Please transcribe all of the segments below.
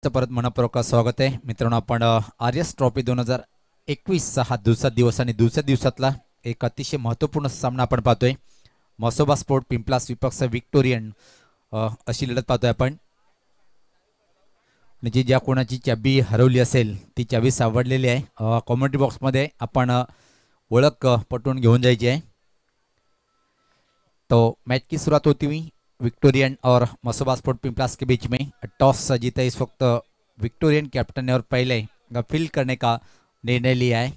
परत मनपूर्वक स्वागत आहे मित्रांनो. आपण आर्यस ट्रॉफी 2021 हा दुसरा दिवस आणि दुसऱ्या दिवसातला एक अतिशय महत्त्वपूर्ण सामना आपण पाहतोय. मसोबा स्पोर्ट पिंपलास विपक्ष विक्टोरियन अशी लढत पाहतोय आपण. म्हणजे ज्या कोणाची चाबी हरवली असेल ती चाबी सावडलेली आहे. कॉमेंट्री बॉक्समध्ये आपण ओळख पटवून घेऊन जायची आहे. तो मैच की शुरुआत होती हुई विक्टोरियन और मसोबा स्पोर्ट पिंपलास के बीच में. टॉस जीता इस वक्त विक्टोरियन कैप्टन ने और पहले फील्ड करने का निर्णय लिया है.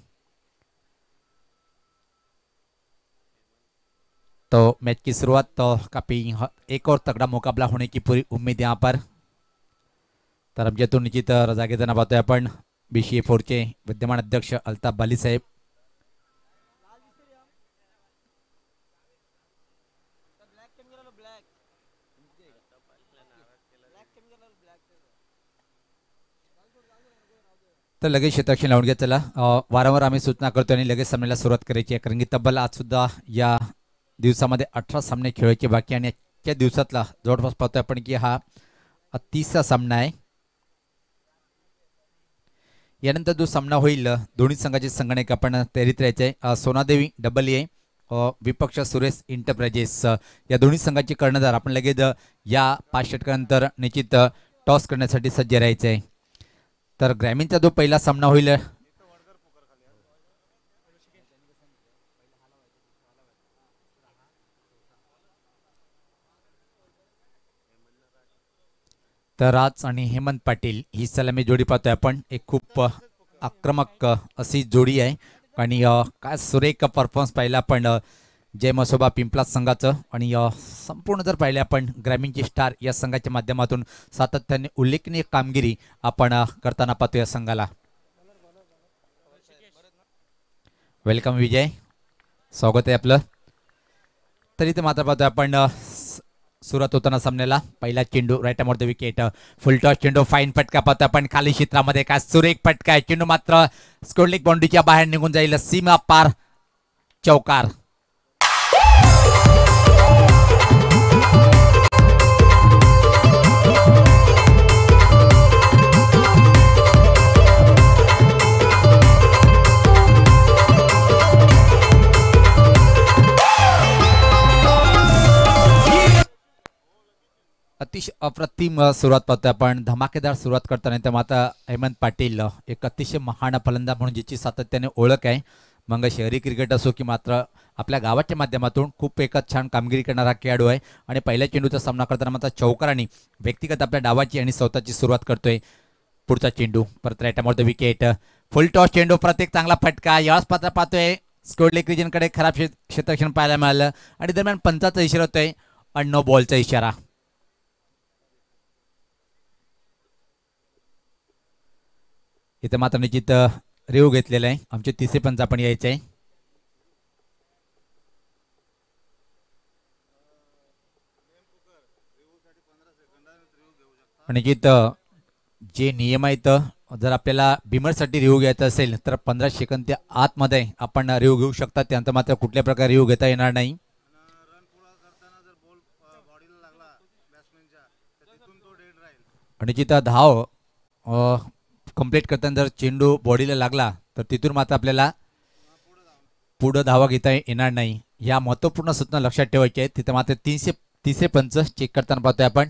तो मैच की शुरुआत तो काफी एक और तगड़ा मुकाबला होने की पूरी उम्मीद यहाँ पर. तर आमच्यातून निश्चित रजा घेताना पाहतोय आपण BCA4 विद्यमान अध्यक्ष अल्ताफ बाली साहेब. तर लगेच क्षेत्ररक्षण लावून घ्या. चला वारंवार आम्ही सूचना करतो आणि लगेच सामन्याला सुरुवात करायची आहे, कारण की तब्बल आज सुद्धा या दिवसामध्ये 18 सामने खेळायचे बाकी आणि आजच्या दिवसातला जवळपास पाहतोय आपण की हा 30वा सामना आहे. यानंतर जो सामना होईल दोन्ही संघाचे संगणक आपण तयारीत राहायचे आहे. सोनादेवी AA विपक्ष सुरेश इंटरप्राइजेस या दोन्ही संघाचे कर्णधार आपण लगेच या 5 षटकानंतर निश्चित टॉस करण्यासाठी सज्ज राहायचे आहे. तर ग्रामीणचा जो पहिला सामना होईल तर राज आणि हेमंत पाटील ही सलामी जोडी पाहतोय आपण. एक खूप आक्रमक अशी जोडी आहे आणि काय सुरेख परफॉर्मन्स पाहिला आपण जय मसोबा पिंपलास संघाचं. आणि संपूर्ण जर पाहिले आपण ग्रामीणचे स्टार या संघाच्या माध्यमातून सातत्याने उल्लेखनीय कामगिरी आपण करताना पाहतो या संघाला. वेलकम विजय, स्वागत आहे आपलं. तरी ते मात्र पाहतोय आपण सुरुवात होताना सामन्याला पहिला चेंडू right arm over the wicket. Full toss चेंडू, फाईन फटका पाहतो आपण खाली क्षेत्रामध्ये. काय सुरेख फटका आहे. चेंडू मात्र स्कोरलेग बाउंड्रीच्या बाहेर निघून जाईल. सीमा पार चौकार. अतिशय अप्रतिम सुरुवात पाहतोय आपण. धमाकेदार सुरुवात करताना तर मात्र हेमंत पाटील एक अतिशय महान फलंदाज म्हणून ज्याची सातत्याने ओळख आहे. मग शहरी क्रिकेट असो की मात्र आपल्या गावाच्या माध्यमातून खूप एक छान कामगिरी करणारा खेळाडू आहे. आणि पहिल्या चेंडूचा सामना करताना मात्र चौकारांनी व्यक्तिगत आपल्या डावाची आणि स्वतःची सुरुवात करतोय. पुढचा चेंडू परत right arm over the wicket. Full toss चेंडू, प्रत्येक चांगला फटका. याच पात्र पाहतोय स्कोरलेग रिजनकडे खराब क्षेत्ररक्षण पाहायला मिळालं आणि दरम्यान पंचाचा इशारा होतोय आणि नो बॉलचा इशारा. इथं मात्र निश्चित रेव घेतलेला आहे. आमचे तिसरे पंच आपण यायचे आहे. निश्चित जे नियम आहेत जर आपल्याला बिमरसाठी रिव्ह्यू घ्यायचा असेल तर 15 सेकंद त्या आतमध्ये आपण रिव्ह्यू घेऊ शकता. त्यानंतर मात्र कुठल्या प्रकारे रिव्ह्यू घेता येणार नाही. निश्चित धाव कंप्लीट करताना जर चेंडू बॉडीला लागला तर तिथून मात्र आपल्याला पुढं धावा घेता येणार नाही. या महत्त्वपूर्ण सूचना लक्षात ठेवायच्या आहेत. तिथं मात्र तिसरे पंच चेक करताना पाहतोय आपण.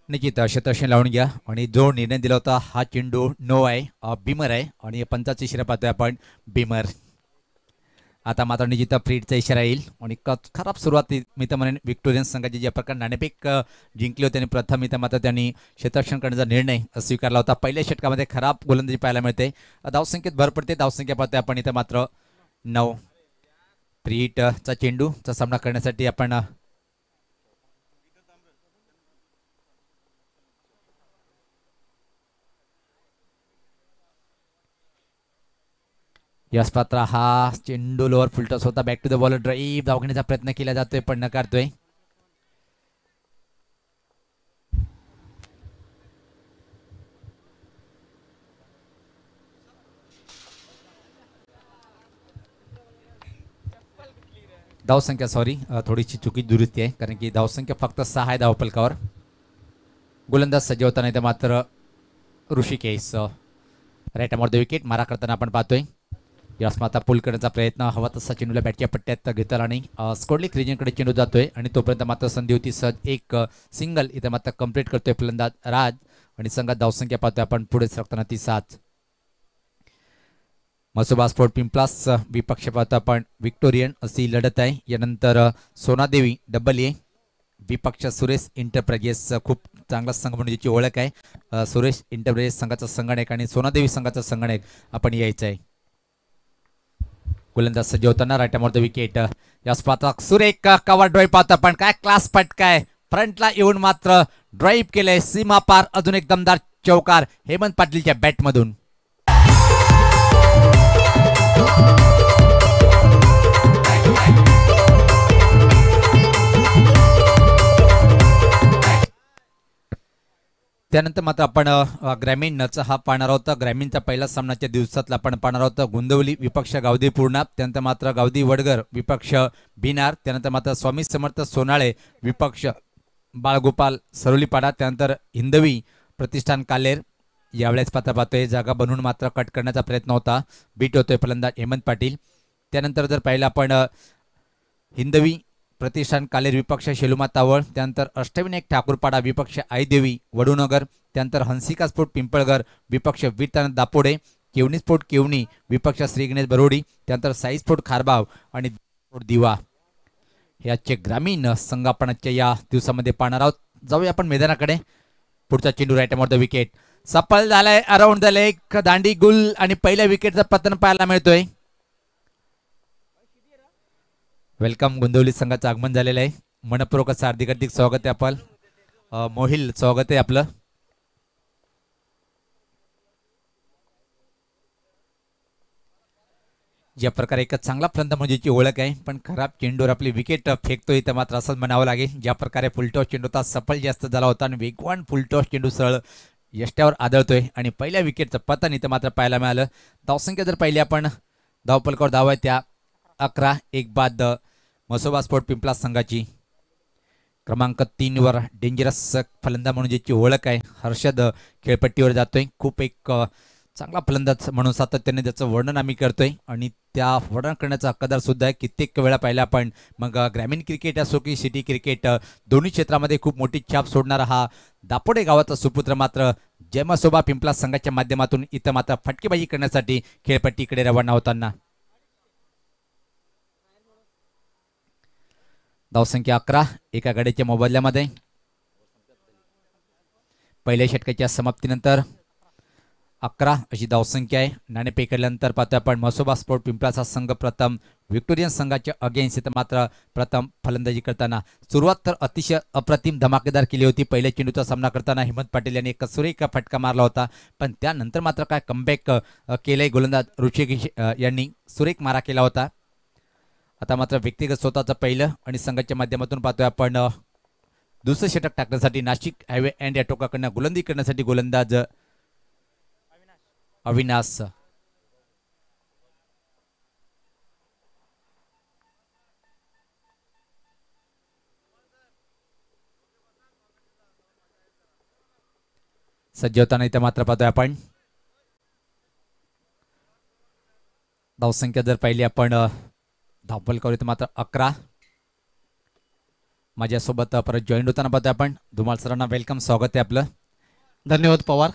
निश्चित क्षेत्ररक्षण लावून घ्या आणि जो निर्णय दिला होता हा चेंडू नो आहे, बिमर आहे आणि पंचाची इशारा पाहतोय आपण बिमर. आता मात्र निश्चित फ्रीडचा इशारा येईल आणि खराब सुरुवात मी तर म्हणेन विक्टोरियन संघाची ज्या प्रकारे नाणेफेक जिंकली होती आणि प्रथम इथं मात्र त्यांनी क्षेत्ररक्षण करण्याचा निर्णय स्वीकारला होता. पहिल्या षटकामध्ये खराब गोलंदाजी पाहायला मिळते. धावसंख्येत भर पडते. धावसंख्या पाहतोय आपण इथं मात्र 9. फ्रीटचा चेंडूचा सामना करण्यासाठी आपण यश पात्र हा चेंडू लोअर फुलटॉस होता. Back to the ball drive धाव घेण्याचा प्रयत्न केला जातोय पण नकारतोय. धावसंख्या सॉरी थोडीशी चुकी दुरुस्ती आहे कारण की धावसंख्या फक्त 6 आहे धावफलकावर. गोलंदाज सज्ज होता नाही तर मात्र ऋषिकेश राईट द विकेट मारा करताना आपण पाहतोय. यश माता पुल करण्याचा प्रयत्न हवा तसा चेंडूला बॅटच्या पट्ट्यात घेतला आणि स्कोडलिक रिजनकडे चेंडू जातोय आणि तोपर्यंत मात्र संधी होती सहज एक सिंगल इथे मात्र कंप्लीट करतोय फलंदाज राज आणि संघात धावसंख्या पाहतोय आपण पुढे सरकताना ती 7. मसोबा स्पोर्ट पिंपलास विपक्ष पाहतो आपण विक्टोरियन अशी लढत आहे. यानंतर सोनादेवी डबल ए विपक्ष सुरेश इंटरप्राइजेस खूप चांगला संघ म्हणून ज्याची ओळख आहे. सुरेश इंटरप्राइजेस संघाचा संगणक आणि सोनादेवी संघाचा संगणक आपण यायचं आहे. गोलंदाज सज्ज होताना राईट विकेट या स्पातक सुरेख कव्हर ड्राईव्ह पाहतो आपण. काय क्लास फटकाय फ्रंटला येऊन मात्र ड्राईव्ह केलंय सीमा पार. अजून एक दमदार चौकार हेमंत पाटीलच्या बॅटमधून. त्यानंतर मात्र आपण ग्रामीणचा हा पाहणार आहोत. ग्रामीणचा पहिला सामनाच्या दिवसातला आपण पाहणार आहोत. गोंदवली विपक्ष गावदी पूर्णा, त्यानंतर मात्र गावदी वडगर विपक्ष बिनार, त्यानंतर मात्र स्वामी समर्थ सोनाळे विपक्ष बाळगोपाल सरोलीपाडा, त्यानंतर हिंदवी प्रतिष्ठान कालेर. यावेळेस पात्र पाहतोय जागा बनवून मात्र कट करण्याचा प्रयत्न होता. बीट होतोय फलंदाज हेमंत पाटील. त्यानंतर जर पाहिलं आपण हिंदवी प्रतिष्ठान कालेर विपक्ष शेलुमा तावळ, त्यानंतर अष्टविनायक ठाकूरपाडा विपक्ष आईदेवी वडूनगर, त्यानंतर हंसिका स्फोट पिंपळगर विपक्ष वीरतानंद दापोडे, केवणी स्फोट केवणी विपक्ष श्री गणेश बरोडी, त्यानंतर साई स्फोट खारबाव आणि दिवा हे आजचे ग्रामीण संघ आपण आजच्या या दिवसामध्ये पाहणार आहोत. जाऊया आपण मैदानाकडे. पुढचा चेंडू राईट द विकेट सफल झालाय. अराउंड द लेग दांडी गुल आणि पहिल्या विकेटचं पतन पाहायला मिळतोय. वेलकम गोंदवली संघाचं आगमन झालेलं आहे. मनपूर्वक हार्दिक स्वागत आहे. आपण मोहिल स्वागत आहे आपलं. ज्या प्रकारे एक चांगला फलंदाज म्हणजे ओळख आहे पण खराब चेंडूवर आपली विकेट फेकतोय तर मात्र असंच म्हणावं लागेल. ज्या प्रकारे फुलटॉस चेंडू होता सफल जास्त झाला होता आणि वेगवान फुलटॉस चेंडू सरळ यष्ट्यावर आदळतोय आणि पहिल्या विकेटचं पतन इथं मात्र पाहायला मिळालं. धावसंख्या जर पाहिली आपण धावपलकावर धाव आहे त्या 11. एक बाद मसोबा स्पोर्ट पिंपला संघाची. क्रमांक 3 वर डेंजरस फलंदाज म्हणून ज्याची ओळख आहे हर्षद खेळपट्टीवर जातोय. खूप एक चांगला फलंदाज म्हणून सातत्याने त्याचं वर्णन आम्ही करतोय आणि त्या वर्णन करण्याचा हक्कदार सुद्धा आहे. कित्येक वेळा पाहिला आपण मग ग्रामीण क्रिकेट असो की सिटी क्रिकेट दोन्ही क्षेत्रामध्ये खूप मोठी छाप सोडणारा हा दापोडे गावाचा सुपुत्र मात्र जयमसोबा पिंपला संघाच्या माध्यमातून इथं मात्र फटकेबाजी करण्यासाठी खेळपट्टीकडे रवाना होताना. धावसंख्या 11 एका गाडीच्या मोबदल्यामध्ये. पहिल्या षटकाच्या समाप्तीनंतर 11 अशी धावसंख्या आहे. नाणेफेक केल्यानंतर पाहतोय आपण मसोबा स्पोर्ट पिंपळाचा संघ प्रथम विक्टोरियन संघाच्या अगेन्स्ट इथं मात्र प्रथम फलंदाजी करताना. सुरुवात तर अतिशय अप्रतिम धमाकेदार केली होती. पहिल्या चेंडूचा सामना करताना हेमंत पाटील यांनी एक सुरेख फटका मारला होता पण त्यानंतर मात्र काय कमबॅक केलंय गोलंदाज ऋषिकेश यांनी सुरेख मारा केला होता. आता मात्र व्यक्तिगत स्वतःचं पहिलं आणि संघाच्या माध्यमातून पाहतोय आपण दुसरं षटक टाकण्यासाठी नाशिक हायवे अँड या टोकाकडनं गोलंदाजी करण्यासाठी गोलंदाज अविनाश. सज्ज होताना इथे मात्र पाहतोय आपण धावसंख्या जर पाहिली आपण धावपलकावर इथे मात्र 11. माझ्यासोबत परत जॉईन होताना पाहतोय आपण. धुमाळ सरांना वेलकम, स्वागत आहे आपलं. धन्यवाद पवार.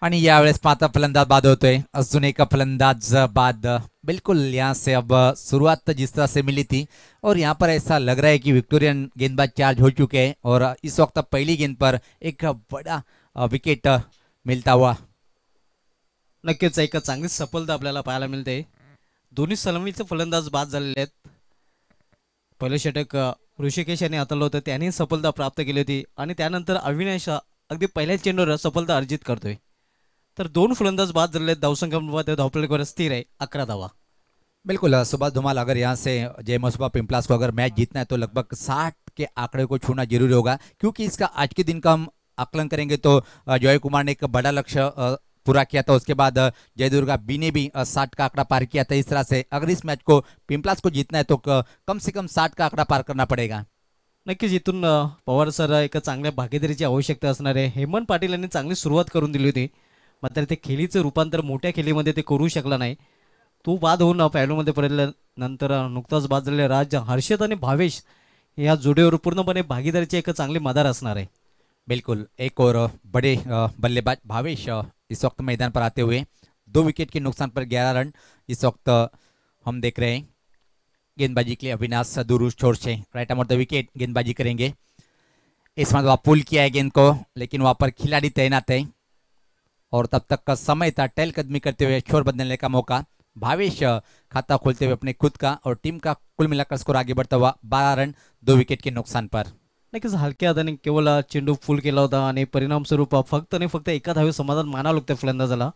आणि यावेळेस पाहता फलंदाज बाद होतोय, अजून एक फलंदाज बाद. बिल्कुल यहाँ से अब शुरुआत जिस तरह से मिली थी और यहाँ पर ऐसा लग रहा है कि विक्टोरियन गेंदबाज चार्ज हो चुके हैं और इस वक्त पहली गेंद पर एक बड़ा विकेट मिलता हुआ. नक्कीच एक चांगली सफलता आपल्याला पाहायला मिळते. दोन्ही सलामीचे फलंदाज बाद झालेले आहेत. पहिले षटक ऋषिकेश यांनी हाताळलं होतं, त्यांनी सफलता प्राप्त केली होती आणि त्यानंतर अविनाश अगदी पहिल्या चेंडूवर सफलता अर्जित करतोय. तर दोन फलंदाज बाद झालेले आहेत. धावसंख्या धावपळीवर स्थिर आहे 11 धावा. बिल्कुल सुभाष धुमाल, अगर यहाँ से जय मसुबा पिंपलास को अगर मैच जीतना है तो लगभग 60 के आंकड़े को छूना जरूरी होगा, क्योंकि इसका आज के दिन का हम आकलन करेंगे तो जय कुमार ने एक बड़ा लक्ष्य पूरा किया था. उसके बाद जय दुर्गा बी ने भी 60 का आंकड़ा पार किया था. इस तरह से अगर इस मैच को पिंपलास को जीतना है तो कम से कम 60 का आंकड़ा पार करना पड़ेगा. नक्कीच इथून पवार सर एक चांगल्या भागीदारीची आवश्यकता असणार आहे. हेमंत पाटील यांनी चांगली सुरुवात करून दिली होती, मात्र ते खेळीचं रूपांतर मोठ्या खेळीमध्ये ते करू शकला नाही. तो बाद होऊन पॅडोमध्ये पडल्यानंतर नुकताच बाद झालेले राज हर्षद आणि भावेश या जोडीवर पूर्णपणे भागीदारीची एक चांगली मदार असणार आहे. बिल्कुल एक और बड़े बल्लेबाज भावेश इस वक्त मैदान पर आते हुए 2 विकेट के नुकसान पर 11 रन इस वक्त हम देख रहे हैं. गेंदबाजी के लिए अविनाश दुरुज छोर से right arm of the wicket गेंदबाजी करेंगे. इस बार पुल किया है गेंद को, लेकिन वहां पर खिलाड़ी तैनात है और तब तक का समय था टहलकदमी करते हुए छोर बदलने का मौका. भावेश खाता खोलते हुए अपने खुद का और टीम का कुल मिलाकर स्कोर आगे बढ़ता हुआ 12 रन 2 विकेट के नुकसान पर. नक्कीच हलक्या हाताने केवळ चेंडू फुल केला होता आणि परिणामस्वरूप फक्त आणि फक्त एका धावे समाधान मानावं लागतं फलंदाजाला.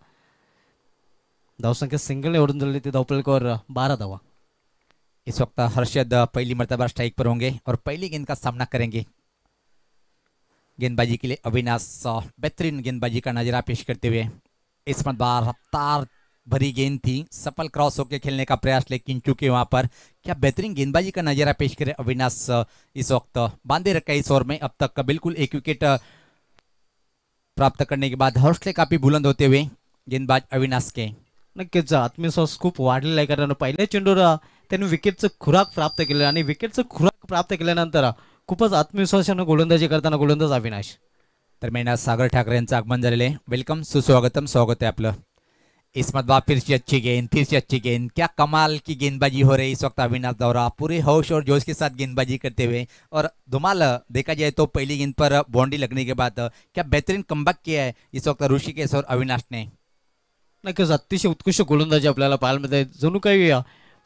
धावसंख्या सिंगलने ओढून झाली ती धावपळीवर 12 धावा. इस वक्त हर्षद पहली मर्तबा स्ट्राइक पर होंगे और पहली गेंद का सामना करेंगे. गेंदबाजी के लिए अविनाश बेहतरीन गेंदबाजी का नजरा पेश करते हुए इस बार रफ्तार भरी गेंद थी, सफल क्रॉस होकर खेलने का प्रयास, लेकिन चूंकि वहां पर क्या बेहतरीन गेंदबाजी का नजारा पेश करे अविनाश. इस वक्त बांधे रखा इस ओवर में अब तक बिल्कुल एक विकेट प्राप्त करने के बाद हौसले काफी बुलंद होते हुए गेंदबाज अविनाश के. नक्कीच आत्मविश्वास खूप वाढलेला आहे, कारण पहिल्या चेंडूवर त्यांनी विकेटचं खुराक प्राप्त केलं आणि विकेटचं खुराक प्राप्त केल्यानंतर खूपच आत्मविश्वासानं गोलंदाजी करताना गोलंदाज अविनाश. दरम्यान सागर ठाकरे यांचं आगमन झालेलं आहे. वेलकम, सुस्वागतम, स्वागत आहे आपलं. इसमत बाब फिर से अच्छी गेंद, फिर से अच्छी गेंद, क्या कमाल की गेंदबाजी हो रही है इस वक्त अविनाश दौरा पूरे होश और जोश के साथ गेंदबाजी करते हुए. और धुमाल देखा जाए तो पहली गेंद पर बाउंड्री लगने के बाद क्या बेहतरीन कमबॅक किया है इस वक्त ऋषिकेश और अविनाश ने. नक्कीच अतिशय उत्कृष्ट गोलंदाजी आपल्याला पाहायला मिळते. जणू काही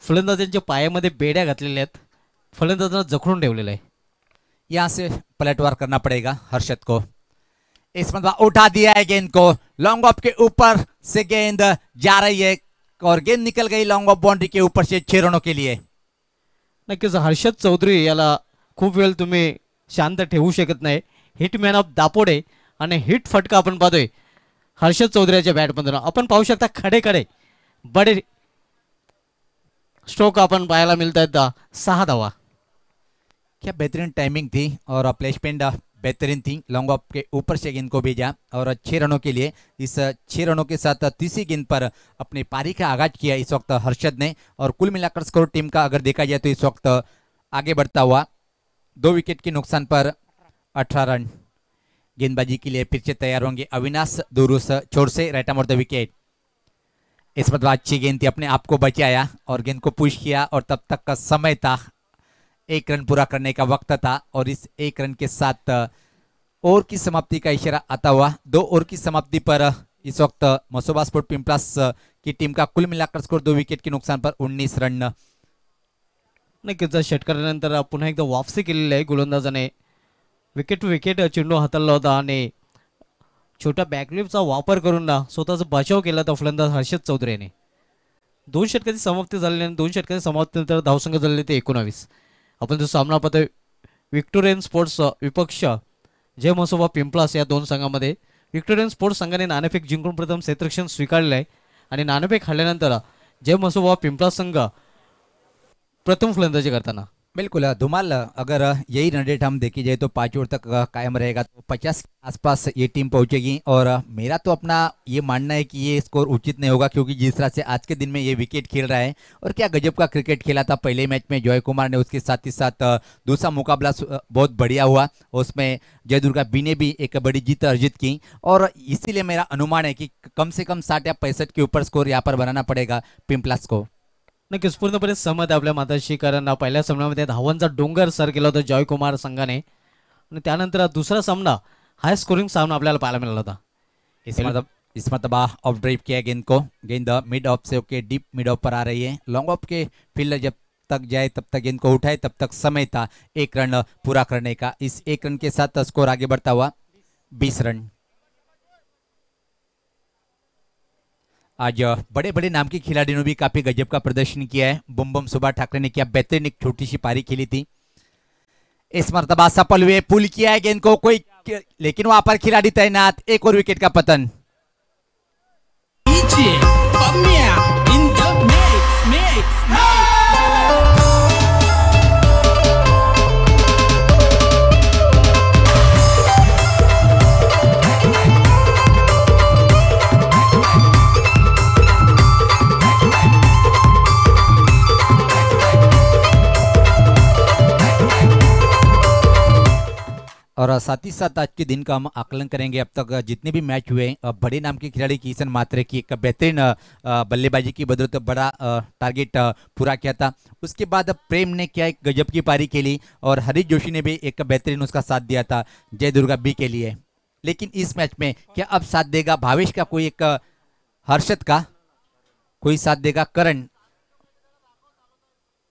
फलंदाजांच्या पायामध्ये बेड्या घातलेल्या आहेत, फलंदाजांना जखडून ठेवलेलं आहे. यहाँ से पलटवार करना पड़ेगा हर्षद को. इस मतलब उठा दिया है गेंद को, लॉन्ग ऑफ के ऊपर से गेंद जा रही है और गेंद निकल गई लॉन्ग ऑफ बाउंड्री के ऊपर से 6 रनों के लिए. नक्कीच हर्षद चौधरी याला खूप वेळ तुम्ही शांत ठेवू शकत नाही. हिटमॅन ऑफ दापोडे आणि हिट फटका आपण पाहतोय हर्षद चौधरीच्या बॅटमधून. आपण पाहू शकता खडे खडे बडे स्ट्रोक आपण पाहायला मिळत आहेत. 6 धावा. क्या बेहतरीन टाइमिंग थी और प्लेसमेंट बेहतरीन थी. लॉन्ग ऑफ के ऊपर से गेंद को भेजा और 6 रनों के लिए इस 6 रनों के साथ तीसरी गेंद पर अपनी पारी का आगाज किया इस वक्त हर्षद ने. और कुल मिलाकर स्कोर टीम का अगर देखा जाए तो इस वक्त आगे बढ़ता हुआ 2 विकेट के नुकसान पर 18 रन. गेंदबाजी के लिए फिर से तैयार होंगे अविनाश दुरुस छोर से right arm of the wicket. इस मतलब अच्छी गेंद थी, अपने आप को बचाया और गेंद को पुश किया और तब तक का समय था 1 रन पूरा करने का वक्त था. और इस 1 रन के साथ ओवर की समाप्ति का इशारा आता हुआ 2 ओवर की समाप्ति पर इस वक्त मसोबा स्पोर्ट पिंपलास की टीम का कुल मिलाकर स्कोर 2 विकेट के नुकसान पर 19 रन. नक्कीच षटकारानंतर पुन्हा एकदा वापसी केलेली आहे गोलंदाजाने. विकेट टू विकेट चेंडू हाताळला होता आणि छोट्या बॅकलिपचा वापर करून स्वतःचा बचाव केला होता फलंदाज हर्षद चौधरी यांनी. 2 षटकाची समाप्ती झालेली आणि 2 षटकाची समाप्तीनंतर धावसंख्या झालेली ते 19. आपण जो सामना पाहतोय विक्टोरियन स्पोर्ट्स विपक्ष जय मसोबा पिंपलास या 2 संघामध्ये. विक्टोरियन स्पोर्ट्स संघाने नाणेफेक जिंकून प्रथम क्षेत्ररक्षण स्वीकारले आहे आणि नाणेफेक हरल्यानंतर जय मसोबा पिंपलास संघ प्रथम फलंदाजी करताना. बिल्कुल धुमाल अगर यही रन रेट हम देखी जाए तो 5 ओवर तक कायम रहेगा तो 50 के आसपास ये टीम पहुंचेगी। और मेरा तो अपना ये मानना है कि ये स्कोर उचित नहीं होगा, क्योंकि जिस तरह से आज के दिन में ये विकेट खेल रहा है और क्या गजब का क्रिकेट खेला था पहले मैच में जॉय कुमार ने, उसके साथ ही साथ दूसरा मुकाबला बहुत बढ़िया हुआ, उसमें जय दुर्गा बी ने भी एक बड़ी जीत अर्जित की। और इसीलिए मेरा अनुमान है कि कम से कम 60 या 65 के ऊपर स्कोर यहाँ पर बनाना पड़ेगा पिंपलास को। नक्कीच पूर्णपणे सहमत आहे आपल्या मताशी, कारण पहिल्या सामन्यामध्ये धावांचा डोंगर सर केला होता जॉयकुमार संघाने आणि त्यानंतर दुसरा सामना हाय स्कोरिंग सामना आपल्याला पाहायला मिळाला होता। इस मरतबा ऑफ ड्राइव किया गेंद को, गेंद मिड ऑफ से होके डीप मिड ऑफ पर आ रही है। लॉन्ग ऑफ के फील्डर जब तक जाए तब तक गेंद को उठाए, तब तक समय था 1 रन पूरा करने का। इस 1 रन के साथ स्कोर आगे बढ़ता हुआ 20 रन। आज बड़े बड़े नाम के खिलाड़ियों ने भी काफी गजब का प्रदर्शन किया है। बुम बुम सुभाष ठाकरे ने किया बेहतरीन, एक छोटी सी पारी खेली थी। इस मर्तबा सफल हुए, पुल किया है गेंद को कोई, लेकिन वहां पर खिलाड़ी तैनात, एक और विकेट का पतन। DJ Pamia in the mix. और साथ ही साथ आज के दिन का हम आकलन करेंगे। अब तक जितने भी मैच हुए बड़े नाम के खिलाड़ी किशन मात्रे की एक बेहतरीन बल्लेबाजी की बदौलत बड़ा टारगेट पूरा किया था। उसके बाद प्रेम ने क्या एक गजब की पारी खेली और हरीश जोशी ने भी एक बेहतरीन उसका साथ दिया था जय दुर्गा बी के लिए। लेकिन इस मैच में क्या अब साथ देगा भावेश का कोई एक, हर्षद का कोई साथ देगा?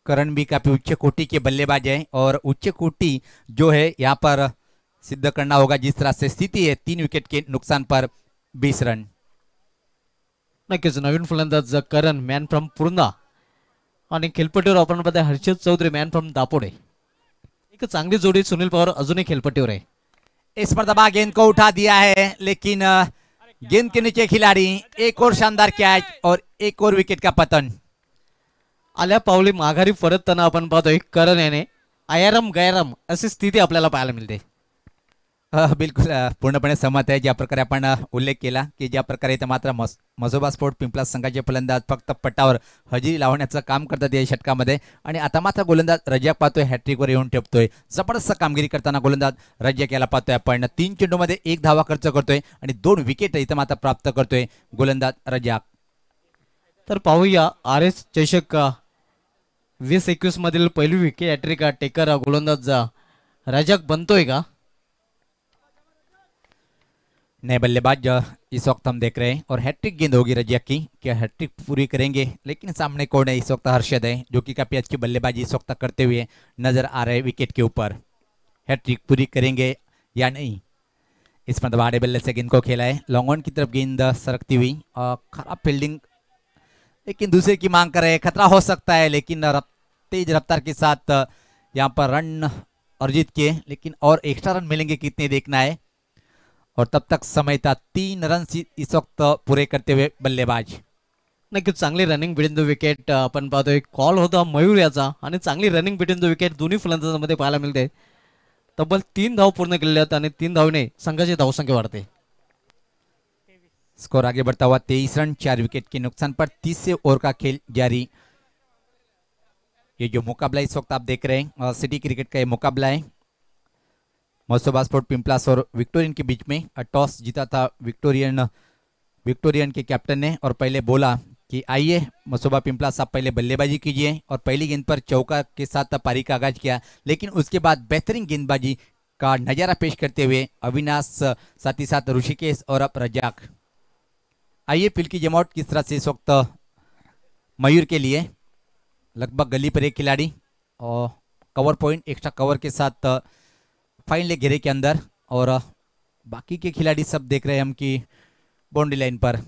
करण भी काफी उच्च कोटि के बल्लेबाज है और उच्च कोटि जो है यहाँ पर सिद्ध करना होगा। जिस तरह से स्थिति है 3 विकेट के नुकसान पर 20 रन। नक्कीच नवीन फलंदाज करण मॅन फ्रॉम पूर्णा आणि खेळपट्टीवर आपण पाहता हर्षद चौधरी मॅन फ्रॉम दापोडे, एक चांगली जोडी सुनील पवार अजूनही खेळपट्टीवर आहे। इस मरतबा गेंद को उठा दिया है, लेकिन गेंद के नीचे खिलाड़ी, एक और शानदार कैच और एक और विकेट का पतन। आल्या पावली माघारी परतताना आपण पाहतोय करण याने आयारम गैरम अशी स्थिती आपल्याला पाहायला मिळते। बिलकुल पूर्णपणे सहमत आहे। ज्या प्रकारे आपण उल्लेख केला की ज्या प्रकारे इथं मात्र मसोबा स्पोर्ट पिंपलास संघाचे फलंदाज फक्त पट्टावर हजेरी लावण्याचं काम करतात या षटकामध्ये, आणि आता मात्र गोलंदाज रजाक पाहतोय हॅट्रिकवर येऊन ठेपतोय। जबरदस्त कामगिरी करताना गोलंदाज रजाक याला पाहतोय आपण 3 चेंडूमध्ये 1 धावा खर्च करतोय आणि 2 विकेट इथं मात्र प्राप्त करतोय गोलंदाज रजाक। तर पाहूया RS चषक 20-21 मधील पहिली विकेट हॅट्रिक टेकर गोलंदाज रजाक बनतोय का? नए बल्लेबाज इस वक्त हम देख रहे हैं और हैट्रिक गेंद होगी रजिया की, क्या हैट्रिक पूरी करेंगे? लेकिन सामने कौन है इस वक्त? हर्षद है जो कि काफी अच्छी बल्लेबाजी इस वक्त करते हुए नजर आ रहे विकेट के ऊपर। हैट्रिक पूरी करेंगे या नहीं? इस पर बड़े बल्ले से गेंद को खेला है, लॉन्ग ऑन की तरफ गेंद सरकती हुई, खराब फील्डिंग, लेकिन दूसरे की मांग कर रहे, खतरा हो सकता है, लेकिन तेज रफ्तार के साथ यहाँ पर रन अर्जित किए, लेकिन और एक्स्ट्रा रन मिलेंगे कितने देखना है। और तब तक समय था 3 रन इस वक्त पूरे करते हुए बल्लेबाज। नक्कीच चांगली रनिंग बिटवीन द विकेट आपण पाहतोय, कॉल होता मयूर याचा आणि चांगली रनिंग बिटवीन द विकेट दोन्ही फलंदाजांमध्ये पाहायला मिळते। तब्बल 3 धाव पूर्ण केलेल्या आहेत आणि 3 धावने संघाची धावसंख्या वाढते। स्कोर आगे बढ़ता हुआ 23 रन 4 विकेट के नुकसान पर 30 ओवर का खेल जारी। ये जो मुकाबला इस वक्त आप देख रहे हैं सिटी क्रिकेट का ये मुकाबला है मसोबा स्पोर्ट पिंपलास और विक्टोरियन के बीच में। टॉस जीता था विक्टोरियन के कैप्टन ने और पहले बोला कि आइए मसोबा पिंपलास आप पहले बल्लेबाजी कीजिए, और पहली गेंद पर चौका के साथ पारी का आगाज किया। लेकिन उसके बाद बेहतरीन गेंदबाजी का नजारा पेश करते हुए अविनाश, साथ ही साथ ऋषिकेश और अब रजाक। आइए फील्ड की जमावट किस तरह से इस वक्त मयूर के लिए, लगभग गली पर एक खिलाड़ी और कवर पॉइंट एक्स्ट्रा कवर के साथ फाइन ले घेरे के अंदर, और बाकी के खिलाड़ी सब देख रहे हैं हम कि बाउंड्री लाइन पर।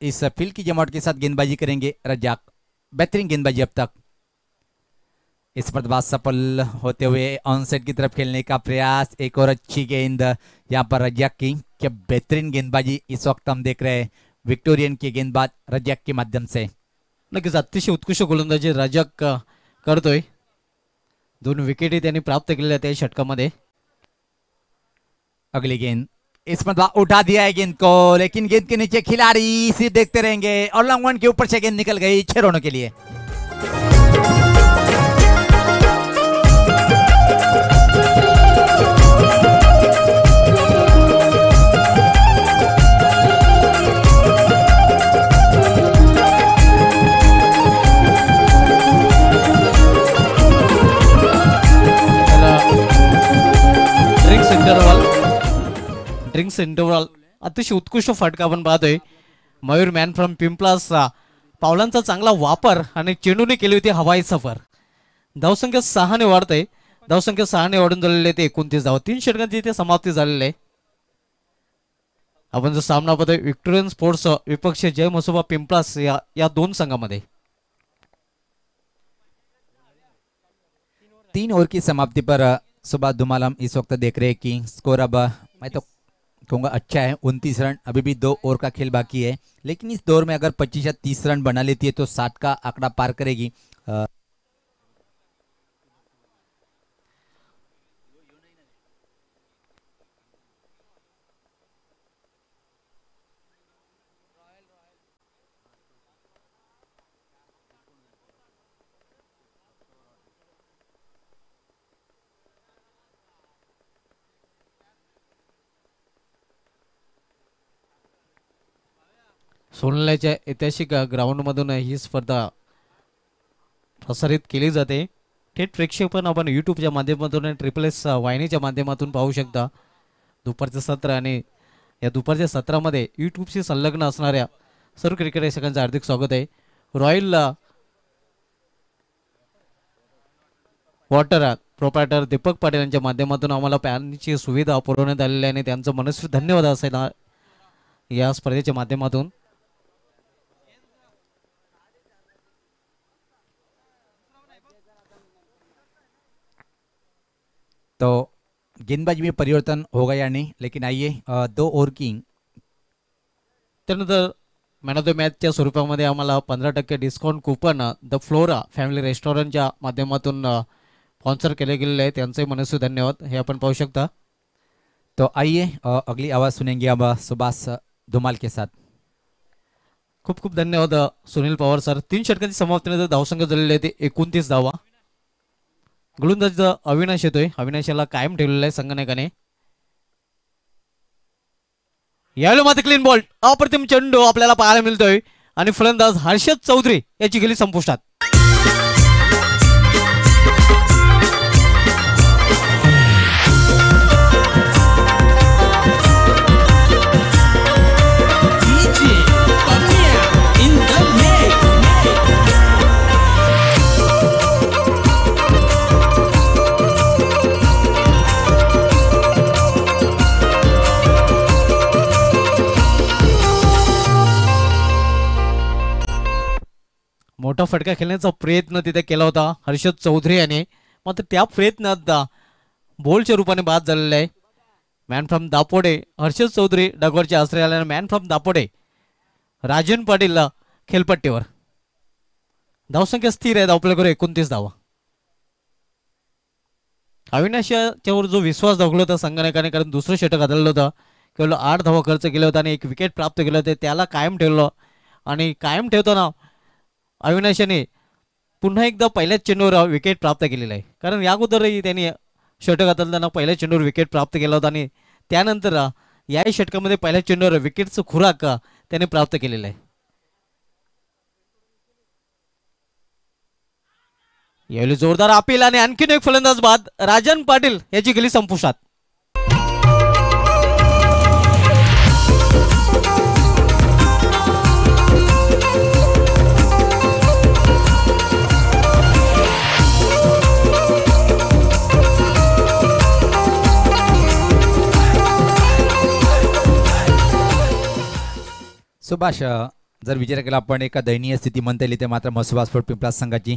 इस फील्ड की जमावट के साथ गेंदबाजी करेंगे रजाक, बेहतरीन गेंदबाजी अब तक। इस पर बात सफल होते हुए ऑन साइड की तरफ खेलने का प्रयास, एक और अच्छी गेंद यहाँ पर रजाक की, क्या बेहतरीन गेंदबाजी इस वक्त हम देख रहे हैं विक्टोरियन के गेंदबाज रजाक के माध्यम से। नक्कीच अतिशय उत्कृष्ट गोलंदाजी रजाक करतोय। 2 विकेटी त्यांनी प्राप्त केलेल्या त्या षटकामध्ये. अगली गेंद इस मरतबा उठा दिया है गेंद को, लेकिन गेंद के नीचे खिलाड़ी सिर्फ देखते रहेंगे और लॉन्ग वन के ऊपर से गेंद निकल गई 6 रनों के लिए. ड्रिंक्स इंटरवल अतिशय उत्कृष्ट फटका आपण पाहतोय. मयूर मॅन फ्रॉम पिंपलास पावलांचा चांगला वापर आणि चेंडूने केली होती हवाई सफर. धावसंख्या 6 ने वाढते. धावसंख्या 6 ने वाढून झालेले ते 29 धाव. 3 षटकांची इथे समाप्ती झालेली आहे. आपण जो सामना पाहतोय विक्टोरियन स्पोर्ट्स विपक्ष जय मसोबा पिंपलास या 2 संघामध्ये. 3 ओवर की समाप्ति पर सुबह धुमाल हम इस वक्त देख रहे हैं कि स्कोर अब मैं तो कहूँगा अच्छा है. 29 रन. अभी भी 2 ओवर का खेल बाकी है, लेकिन इस दौर में अगर 25 या 30 रन बना लेती है तो 60 का आंकड़ा पार करेगी. सोनल्याच्या ऐतिहासिक ग्राउंडमधून ही स्पर्धा प्रसारित केली जाते. थेट प्रेक्षेपण आपण यूट्यूबच्या माध्यमातून ट्रिपल एस वाहिनीच्या माध्यमातून पाहू शकता. दुपारचं सत्र आणि या दुपारच्या सत्रामध्ये यूट्यूबशी संलग्न असणाऱ्या सर्व क्रिकेट रसिकांचं हार्दिक स्वागत आहे. Royal water proprietor Deepak Patil यांच्या माध्यमातून आम्हाला पाण्याची सुविधा पुरवण्यात आलेली आहे आणि त्यांचं मनस्वी धन्यवाद असेल या स्पर्धेच्या माध्यमातून. तो गेंदबाजी में परिवर्तन होगा या नहीं, लेकिन आइए 2 ओवर की. त्यानंतर मॅन ऑफ द मॅचच्या स्वरूपामध्ये आम्हाला 15% discount coupon the flora family रेस्टॉरंटच्या माध्यमातून स्पॉन्सर केले गेलेले आहे. त्यांचे मनस्वी धन्यवाद हे आपण पाहू शकता. तो आइए अगली आवाज सुनेंगे अब सुभाष धुमाल के साथ. खूप खूप धन्यवाद सुनील पवार सर. 3 षटकांची समाप्तीनंतर धावसंख्या झालेली आहे ते 29 धावा. गोलंदाज अविनाश येतोय. अविनाशाला कायम ठेवलेला आहे संघनायकाने. यावेळी मात्र क्लीन बॉल अप्रतिम चेंडू आपल्याला पाहायला मिळतोय आणि फलंदाज हर्षद चौधरी याची गेली संपुष्टात. DJ Pamia in the mix. मोठा फटका खेळण्याचा प्रयत्न तिथे केला होता हर्षद चौधरी याने, मात्र त्या प्रयत्नात बॉलच्या रूपाने बाद झालेला आहे. मॅन फ्रॉम दापोडे हर्षद चौधरी डगवरच्या आश्रय आल्याने मॅन फ्रॉम दापोडे राजन पाटील खेळपट्टीवर. धावसंख्या स्थिर आहे. धावपल्याकडे 29 धावा. अविनाशाच्यावर जो विश्वास दाखवला होता संघनायकाने, कारण दुसरं षटक हाताळलं होतं, केवळ 8 धावा खर्च केले होते आणि 1 विकेट प्राप्त केलं होते, त्याला कायम ठेवलं. आणि कायम ठेवताना अविनाशाने पुन्हा एकदा पहिल्याच चेंडूवर विकेट प्राप्त केलेला आहे. कारण या अगोदरही त्यांनी षटक हाताळताना पहिल्या चेंडूवर विकेट प्राप्त केला होता आणि त्यानंतर याही षटकामध्ये पहिल्या चेंडूवर विकेटचं खुराक त्याने प्राप्त केलेला आहे. यावेळी जोरदार अपील आणि आणखीन एक फलंदाज बाद. राजन पाटील याची गेली संपुष्टात. सुभाष, जर विचार केला आपण एका दयनीय स्थिती म्हणता येईल ते मात्र मसुबा स्पोर्ट पिंपळास संघाची.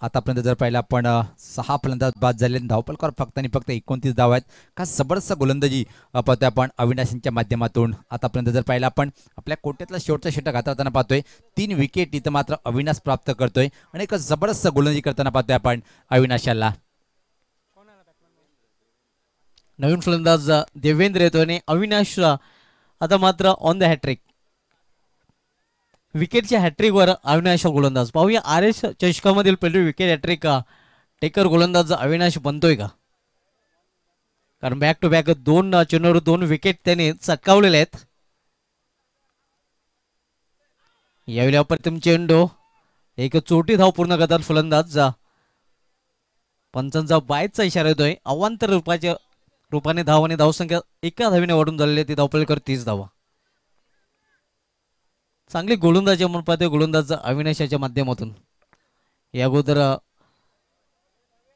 आतापर्यंत जर पाहिलं आपण 6 फलंदाज बाद झाले, धावपलकर फक्त आणि फक्त 29 धाव आहेत. का जबरदस्त गोलंदाजी पाहतोय आपण अविनाशांच्या माध्यमातून. आतापर्यंत जर पाहिलं आपण आपल्या कोट्यातला शेवटचा षटक हाताळताना पाहतोय. 3 विकेट इथं मात्र अविनाश प्राप्त करतोय आणि एक जबरदस्त गोलंदाजी करताना पाहतोय आपण अविनाशाला. नवीन फलंदाज देवेंद्र येतोय आणि अविनाश आता मात्र ऑन द हॅट्रिक. विकेटच्या हॅट्रिकवर अविनाश गोलंदाज. पाहूया आर एस चषकामधील पहिली विकेट हॅट्रिक टेकर गोलंदाज अविनाश बनतोय का, कारण बॅक टू बॅक 2 चेंडूवर 2 विकेट त्याने चटकावलेले आहेत. यावेळी अप्रतिम चेंडू, एक चोटी धाव पूर्ण करतात फलंदाज. पंचांचा बायचा इशारा येतोय. अवांतर रूपाने धाव आणि धावसंख्या एका धावीने वाढून झालेली, ती धावपळीकर 30 धावा. चांगली गोलंदाजी म्हणून पाहतोय गोलंदाज अविनाशाच्या माध्यमातून. या अगोदर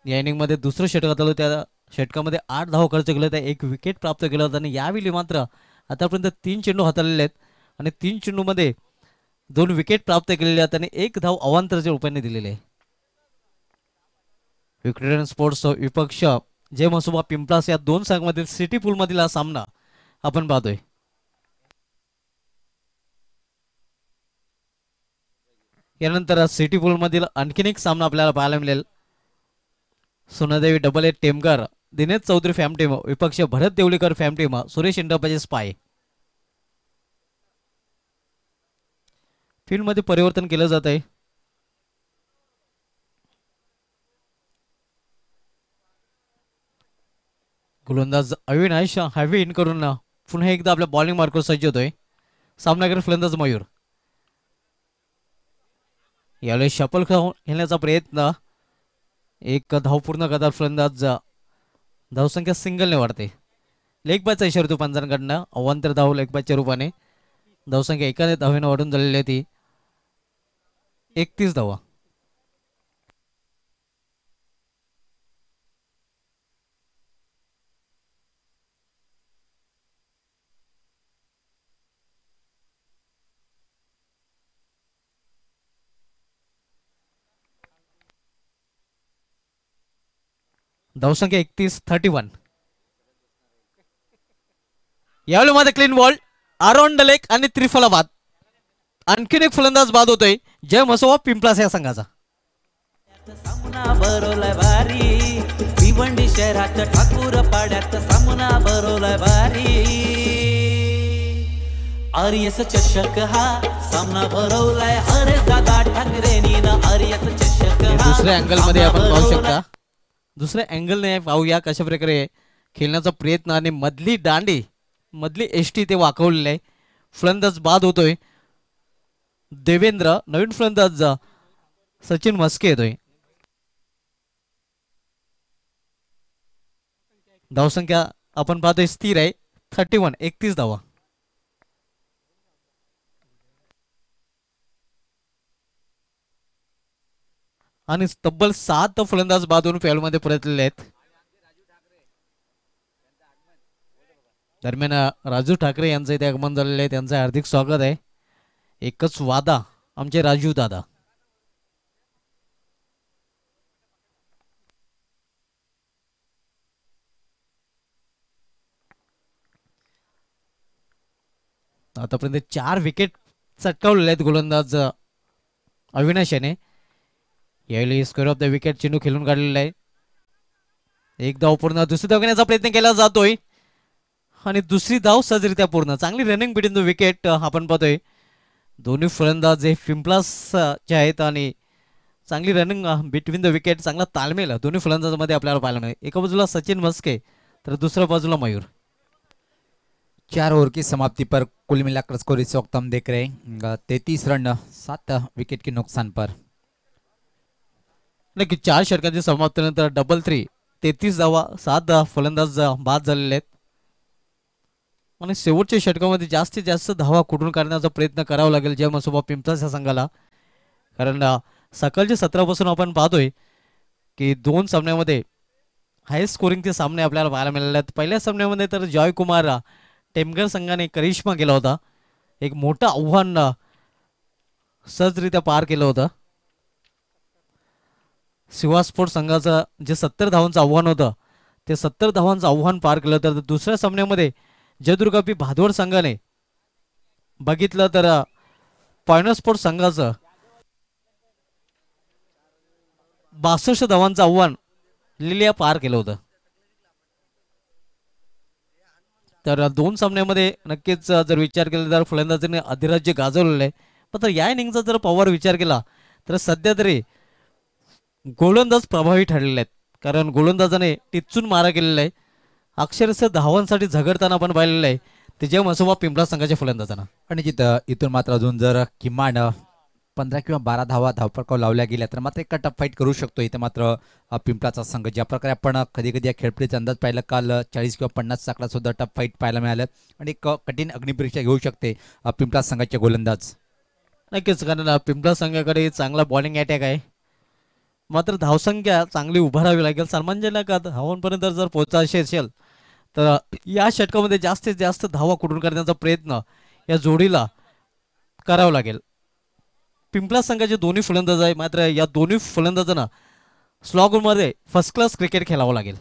या इनिंगमध्ये दुसरं षटक आलं, त्या षटकामध्ये 8 धाव खर्च केले, त्या 1 विकेट प्राप्त केलं होतं आणि यावेळी मात्र आतापर्यंत 3 चेंडू हाताळलेले आहेत आणि 3 चेंडूमध्ये 2 विकेट प्राप्त केलेले आहेत आणि 1 धाव अवांतरच्या रूपाने दिलेले आहे. विक्टोरियन स्पोर्ट्स विपक्ष जय मसोबा पिंपळास या 2 संघांमधील सिटी पूल मधील हा सामना आपण पाहतोय. यानंतर सिटी पूल मधील आणखीन एक सामना आपल्याला पाहायला मिळेल. सोनादेवी डबल ए टेमकर दिनेश चौधरी फॅम टीम विपक्ष भरत देवळीकर फॅम टीम सुरेश इंडपाचे स्पाय. फील्ड मध्ये परिवर्तन केलं जात आहे. गोलंदाज अविनाश हॅवी इन करून पुन्हा एकदा आपल्या बॉलिंग मार्कवर सज्ज होतोय. सामनागर फलंदाज मयूर. यावेळी शपल खेळण्याचा प्रयत्न, एक धाव पूर्ण करतात फलंदाज. धावसंख्या सिंगलने वाढते. लेग बॅचचा इशारा होतो पंचांकडनं. अवांतर धाव लेग बॅचच्या रूपाने. धावसंख्या एकाने धावेने वाढून झालेली आहे, ती 31 धावा. धावसंख्या 31. यावेळी मध्ये clean ball around the leg आणि त्रिफला बाद. आणखीन एक फलंदाज बाद होतोय जय मसोबा पिंपळास या संघाचा. सामना भरवलाय भारी भिवंडी शहरात ठाकूर पाड्यात सामना भरवलाय भारी. आर्यस चषक हा सामना भरवलाय अरे दादा ठाकरेंनी ना आर्यस चषक हा. दुसऱ्या अँगल मध्ये आपण पाहू शकता. दुसऱ्या अँगलने पाहूया कशा प्रकारे खेळण्याचा प्रयत्न आणि मधली दांडी मधली एसटी ते वाकवलेले आहे. फलंदाज बाद होतोय देवेंद्र. नवीन फलंदाज सचिन मस्के येतोय. धावसंख्या आपण पाहतोय स्थिर आहे 31 धावा. आणि तब्बल 7 फलंदाज बाद होऊन फॅलमध्ये परतलेले आहेत. दरम्यान राजू ठाकरे यांचं इथे आगमन झालेलं आहे, त्यांचं हार्दिक स्वागत आहे. एकच वादा आमचे राजू दादा. आतापर्यंत 4 विकेट चटकावलेले आहेत गोलंदाज अविनाश याने. यावेळी स्क्वेअर ऑफ द विकेट चेंडू खेळून काढलेला आहे. एक धाव पूर्ण, दुसरी धाव घेण्याचा प्रयत्न केला जातोय आणि दुसरी धाव सहजरित्या पूर्ण. चांगली रनिंग बिटवीन द विकेट आपण पाहतोय. दोन्ही फलंदाज हे पिंपळासचे आहेत आणि चांगली रनिंग बिटवीन द विकेट, चांगला ताळमेळ दोन्ही फलंदाजांमध्ये आपल्याला पाहायला मिळेल. एका बाजूला सचिन मस्के तर दुसऱ्या बाजूला मयूर. 4 ओवर की समाप्ति पर कुल मिलाकर स्कोर इस वक्त हम देख रहे हैं 33 रन 7 विकेट के नुकसान पर. नक्की 4 षटकांची समाप्तीनंतर डबल 3 33 धावा, 7 फलंदाज बाद झालेले आहेत आणि शेवटच्या षटकामध्ये जास्तीत जास्त धावा कुठून काढण्याचा प्रयत्न करावा लागेल जय मसोबा पिंपळास या संघाला. कारण सकाळच्या 17 पासून आपण पाहतोय की 2 सामन्यामध्ये हायस्ट स्कोरिंगचे सामने आपल्याला पाहायला मिळाले आहेत. पहिल्या सामन्यामध्ये तर जॉयकुमार टेमगर संघाने करिश्मा केला होता. एक मोठं आव्हान सहजरित्या पार केलं होतं. शिवा स्पोर्ट संघाचं जे 70 धावांचं आव्हान होतं ते 70 धावांचं आव्हान पार केलं. तर दुसऱ्या सामन्यामध्ये जयदुर्गा पी भादवड संघाने बघितलं तर पॉयनर स्पोर्ट संघाचं 62 धावांचं आव्हान लिलिया पार केलं होतं. तर दोन सामन्यामध्ये नक्कीच जर विचार केला तर फलंदाजीने अधिराज्य गाजवलेलं आहे. मात्र या इनिंगचा जर पॉवर विचार केला तर सध्या तरी गोलंदाज प्रभावी ठरलेले आहेत. कारण गोलंदाजाने टिच्चून मारा केलेला आहे. अक्षरशः धावांसाठी झगडताना आपण पाहिलेलं आहे ते जय मसोबा पिंपळा संघाच्या फलंदाजांना. आणि जिथं इथून मात्र अजून जर किमान 15 किंवा 12 धावा धावपळकावर लावल्या गेल्या तर मात्र एक टफ फाईट करू शकतो. इथे मात्र पिंपळाचा संघ ज्या प्रकारे आपण कधी कधी या खेळपडीचा अंदाज पाहिला, काल 40 किंवा 50 आकडा सुद्धा टफ फाईट पाहायला मिळालं आणि एक कठीण अग्निपरीक्षा घेऊ शकते पिंपळा संघाचे गोलंदाज. नक्कीच, कारण पिंपळा संघाकडे चांगला बॉलिंग अटॅक आहे. मात्र धावसंख्या चांगली उभारावी लागेल. सन्मानजनक धावांपर्यंत जर पोहोचायचे असेल तर या षटकामध्ये जास्तीत जास्त धावा कुठून करण्याचा प्रयत्न या जोडीला करावा लागेल. पिंपळा संघाचे दोन्ही फलंदाज आहे, मात्र या दोन्ही फलंदाजांना स्लॉगमध्ये फर्स्ट क्लास क्रिकेट खेळावं लागेल.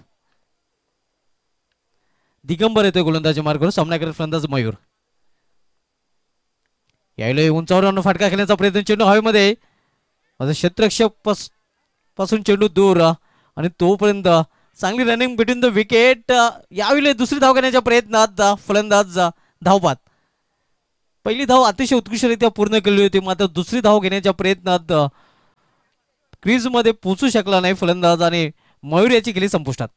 दिगंबर येतोय गोलंदाजी मार्गावर, सामनाकडे फलंदाज मयूर. यावेळी उंचावर फटका खेळण्याचा प्रयत्न, चेंडू हवेमध्ये, क्षेत्ररक्षक पासून चेंडू दूर आणि तोपर्यंत चांगली रनिंग बिटवीन द विकेट. यावेळी दुसरी धाव घेण्याच्या प्रयत्नात फलंदाज धावबाद. पहिली धाव अतिशय उत्कृष्टरित्या पूर्ण केली होती, मात्र दुसरी धाव घेण्याच्या प्रयत्नात क्रीजमध्ये पोहोचू शकला नाही फलंदाज आणि मयूर याची गेली संपुष्टात.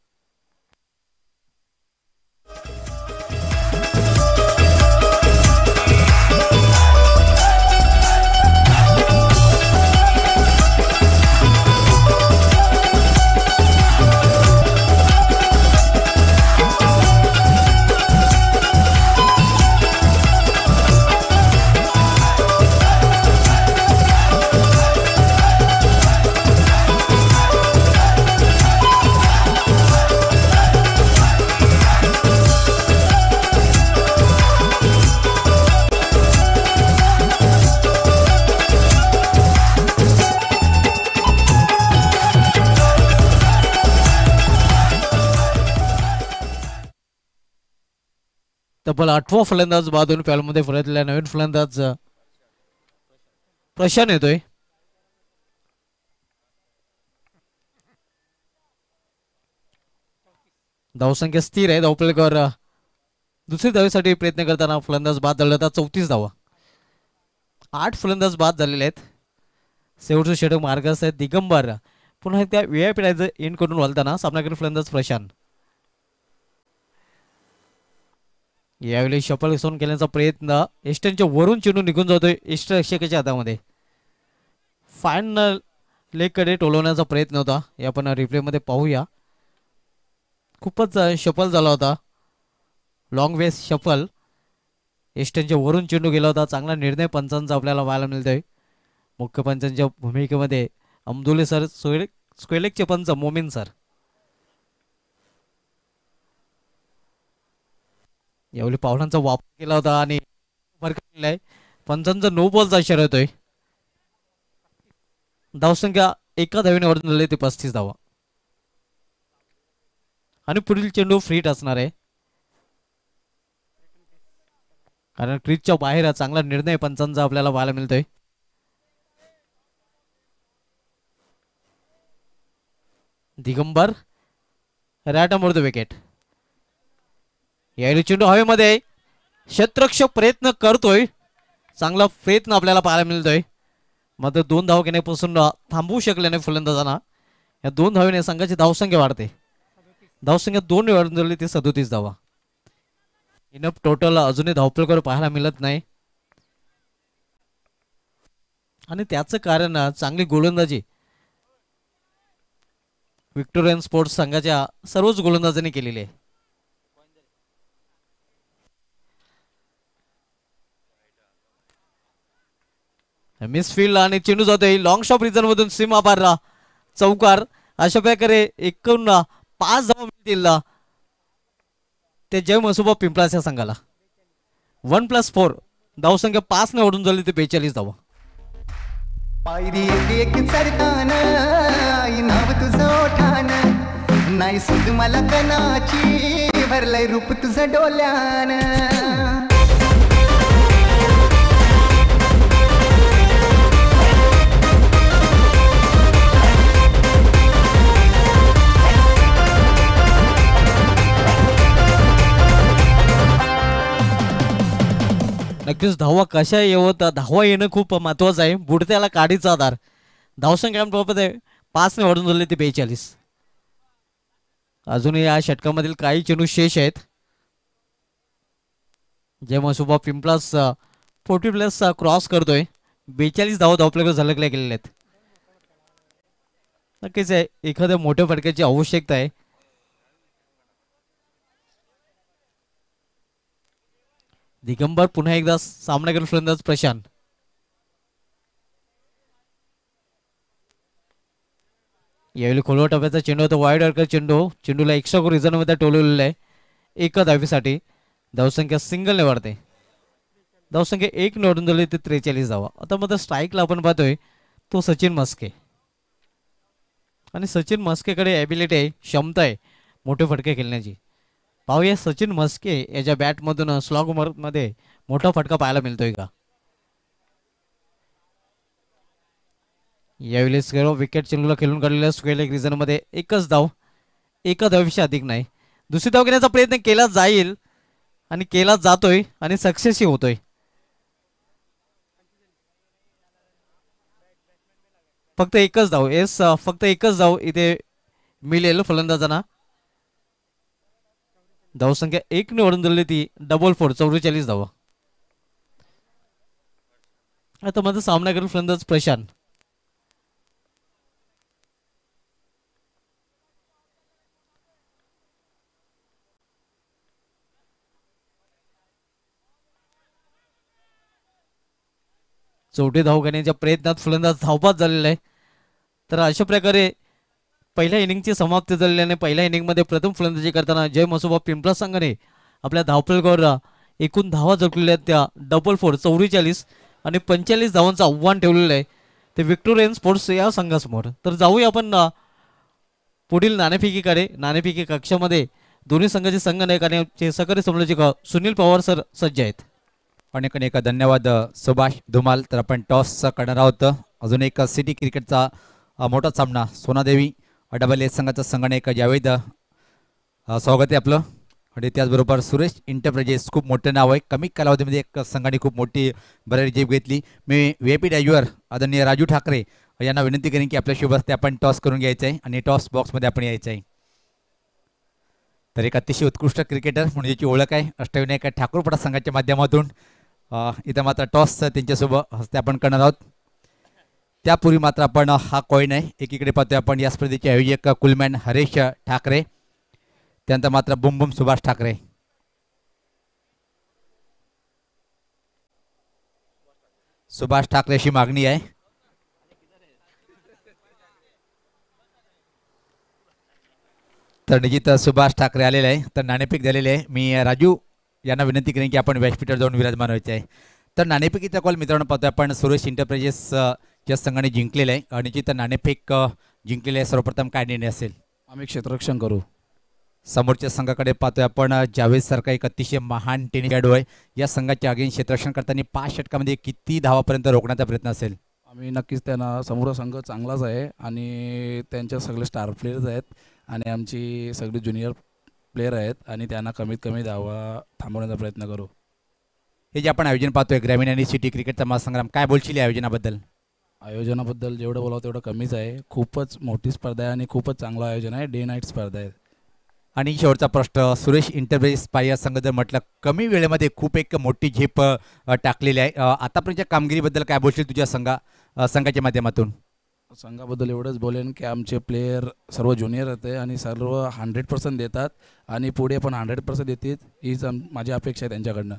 तब्बल 8वा फलंदाज बादून पॅलमध्ये फलटलेला नवीन फलंदाज प्रशांत येतोय. धावसंख्या स्थिर आहे. धावपळीकर दुसरी धावेसाठी प्रयत्न करताना फलंदाज बाद झाला होता. 34 धावा. 8 फलंदाज बाद झालेले आहेत. शेवटचं षटक मार्गस्थ आहे दिगंबर. पुन्हा त्या व्हीआयपी एंड करून वळताना सामनाकडे फलंदाज प्रशांत. यावेळी शफल घेऊन केल्याचा प्रयत्न, एस्टनच्या वरून चेंडू निघून जातोय एस्टरक्षकाच्या हातामध्ये. फायनल लेगकडे टोलवण्याचा प्रयत्न होता, हे आपण रिप्लेमध्ये पाहूया. खूपच शफल झाला होता, लॉंग वेस शफल. एस्टनच्या वरून चेंडू गेला होता. चांगला निर्णय पंचांचा आपल्याला पाहायला मिळतोय. मुख्य पंचांच्या भूमिकेमध्ये अमदुले सर, स्क्वेलेकचे पंच मोमीन सर. यावेळी पावलांचा वापर केला होता आणि पंचांचा नो बॉलचा इशारा येतोय. धावसंख्या एका धावेने वाढून झाली ते 35 धावा आणि पुढील चेंडू फ्री असणार आहे, कारण क्रीजच्या बाहेर चांगला निर्णय पंचांचा आपल्याला पाहायला मिळतोय. दिगंबर राईट मोड द विकेट. यावेळी चेंडू हवेमध्ये, क्षेत्ररक्षक प्रयत्न करतोय. चांगला प्रयत्न आपल्याला पाहायला मिळतोय, मात्र 2 धाव घेण्यापासून थांबवू शकले नाही फलंदाजांना. या 2 धावेने संघाची धावसंख्या वाढते. धावसंख्या 2 वाढून झाली ती 37 धावा. इनफ टोटल अजूनही धावपळकर पाहायला मिळत नाही आणि त्याचं कारण चांगली गोलंदाजी व्हिक्टोरियन स्पोर्ट्स संघाच्या सर्वच गोलंदाजांनी केलेली आहे. मिसफील्ड आणि चेंडू जातोय लॉंग शॉप रिझन मधून सीमा पार चौकार. अशा प्रकारे एकूण 5 धावा मिळतील ते जय मसोबा पिंपळाच्या संघाला. 1+4 धावसंख्या 5 ने वाढून झाली ते 42 धावा. पायरी एक चढतान नाव तुझं ओठान नाही सुद मला कनाची भरलंय रूप तुझं डोल्यान. नक्कीच धावा कशा येवत धावा येणं खूप महत्वाचं आहे. बुडत्याला काडीचा आधार. धावसंख्याबाबत 5 ने वाढून झाले ते 42. अजूनही या षटकामधील काही चेंडू शेष आहेत. जेव्हा सुबा पिंपलास 40+ क्रॉस करतोय. 42 धावा धावपल्याकडे झलकल्या गेलेल्या आहेत. नक्कीच आहे एखाद्या मोठ्या फटक्याची आवश्यकता आहे. दिगंबर पुन्हा एकदा सामना करून फलंदाज प्रशांत. यावेळी खोलवा टप्प्याचा चेंडू होता. वाईड अर्कर चेंडूला एक्स्ट्रा रिझनमध्ये टोलवलेला आहे. एका धावीसाठी धावसंख्या सिंगलने वाढते. धावसंख्या 1 निवडून झाली ते 43 धावा. आता मात्र स्ट्राईकला आपण पाहतोय तो सचिन मस्के. आणि सचिन मस्केकडे ॲबिलिटी आहे, क्षमता आहे मोठे फटके खेळण्याची. पाहूया सचिन मस्के याच्या बॅटमधून स्लॉग मध्ये मोठा फटका पाहायला मिळतोय का. यावेळी सर्व विकेट चेंडूला खेळून काढलेल्या स्क्वेअर लेग रिझनमध्ये एकच धाव, एका धावेपेक्षा अधिक नाही. दुसरी धाव घेण्याचा प्रयत्न केला जाईल आणि केला जातोय आणि सक्सेसही होतोय. फक्त एकच धाव इथे मिळेल फलंदाजांना. धावसंख्या 1 ने वाढून दिली ती 4 44 धावा. आता माझा सामना करून फलंदाज प्रशांत. चौथे धाव घेण्याच्या प्रयत्नात फलंदाज धावपात झालेला आहे. तर अशा प्रकारे पहिल्या इनिंगची समाप्ती झालेल्याने पहिल्या इनिंगमध्ये प्रथम फलंदाजी करताना जय मसोबा पिंपळा संघाने आपल्या धावफलकावर एकूण धावा झळकलेल्या आहेत त्या 4 44 आणि 45 धावांचं आव्हान ठेवलेलं आहे ते व्हिक्टोरियन स्पोर्ट्स या संघासमोर. तर जाऊया आपण पुढील नाणेफेकीकडे. नाणेफेकी कक्षामध्ये दोन्ही संघाचे संघनायक आणि सहकारी संयोजक सुनील पवार सर सज्ज आहेत. अनेक अनेक धन्यवाद सुभाष धुमाल. तर आपण टॉस करणार आहोत. अजून एक सिटी क्रिकेटचा मोठा सामना सोनादेवी डबल ए संघाचा संघनायक जावेद स्वागत आहे आपलं. आणि त्याचबरोबर सुरेश इंटरप्राइजेस खूप मोठं नाव आहे. कमी कालावधीमध्ये एक संघाने खूप मोठी बऱ्याच जीप घेतली. मी VIP ड्रायव्हर आदरणीय राजू ठाकरे यांना विनंती करेन की आपल्या शुभ हस्ते आपण टॉस करून घ्यायचं आहे आणि टॉस बॉक्समध्ये आपण यायचं आहे. तर एक अतिशय उत्कृष्ट क्रिकेटर म्हणून ज्याची ओळख आहे अष्टविनायक ठाकूरपडा संघाच्या माध्यमातून इथं मात्र टॉस त्यांच्यासोबत हस्ते आपण करणार आहोत. त्यापूर्वी मात्र आपण हा कॉईन आहे एकीकडे पाहतोय आपण या स्पर्धेचे आयोजक कुलमॅन हरेश ठाकरे, त्यानंतर मात्र बुम बुम सुभाष ठाकरे. सुभाष ठाकरे अशी मागणी आहे. तर निश्चित सुभाष ठाकरे आलेले आहे. तर नाणेफेक झालेले आहे. मी राजू यांना विनंती करेन की आपण व्यासपीठावर जाऊन विराजमान व्हायचे आहे. तर नाणेफेकीचा कॉल मित्रांनो पाहतोय आपण सुरेश इंटरप्राइजेस या संघाने जिंकलेलं आहे. निश्चित नाणेफेक जिंकलेले आहे. सर्वप्रथम काय निर्णय असेल? आम्ही क्षेत्ररक्षण करू. समोरच्या संघाकडे पाहतोय आपण जावेद सारखा एक अतिशय महान टेनिस खेळाडू आहे. या संघाच्या अगेन क्षेत्ररक्षण करताना 5 षटकामध्ये किती धावापर्यंत रोखण्याचा प्रयत्न असेल? आम्ही नक्कीच त्यांना समोर संघ चांगलाच आहे आणि त्यांच्या सगळे स्टार प्लेयर्स आहेत आणि आमची सगळी ज्युनियर प्लेयर आहेत आणि त्यांना कमीत कमी धावा थांबवण्याचा प्रयत्न करू. हे जे आपण आयोजन पाहतोय ग्रामीण आणि सिटी क्रिकेटचा महासंग्राम, काय बोलशील या आयोजनाबद्दल? आयोजनाबद्दल जेवढं बोलावं तेवढं कमीच आहे. खूपच मोठी स्पर्धा आहे आणि खूपच चांगलं आयोजन आहे. डे नाईट स्पर्धा आहे. आणि शेवटचा प्रश्न, सुरेश इंटरप्राइजेस पाया संघ जर म्हटलं कमी वेळेमध्ये खूप एक मोठी झेप टाकलेली आहे, आतापर्यंतच्या कामगिरीबद्दल काय बोलशील तुझ्या संघाच्या माध्यमातून? संघाबद्दल एवढंच बोलेन की आमचे प्लेयर सर्व ज्युनियर होते आणि सर्व 100% देतात आणि पुढे पण 100% देतील हीच माझी अपेक्षा आहे त्यांच्याकडनं.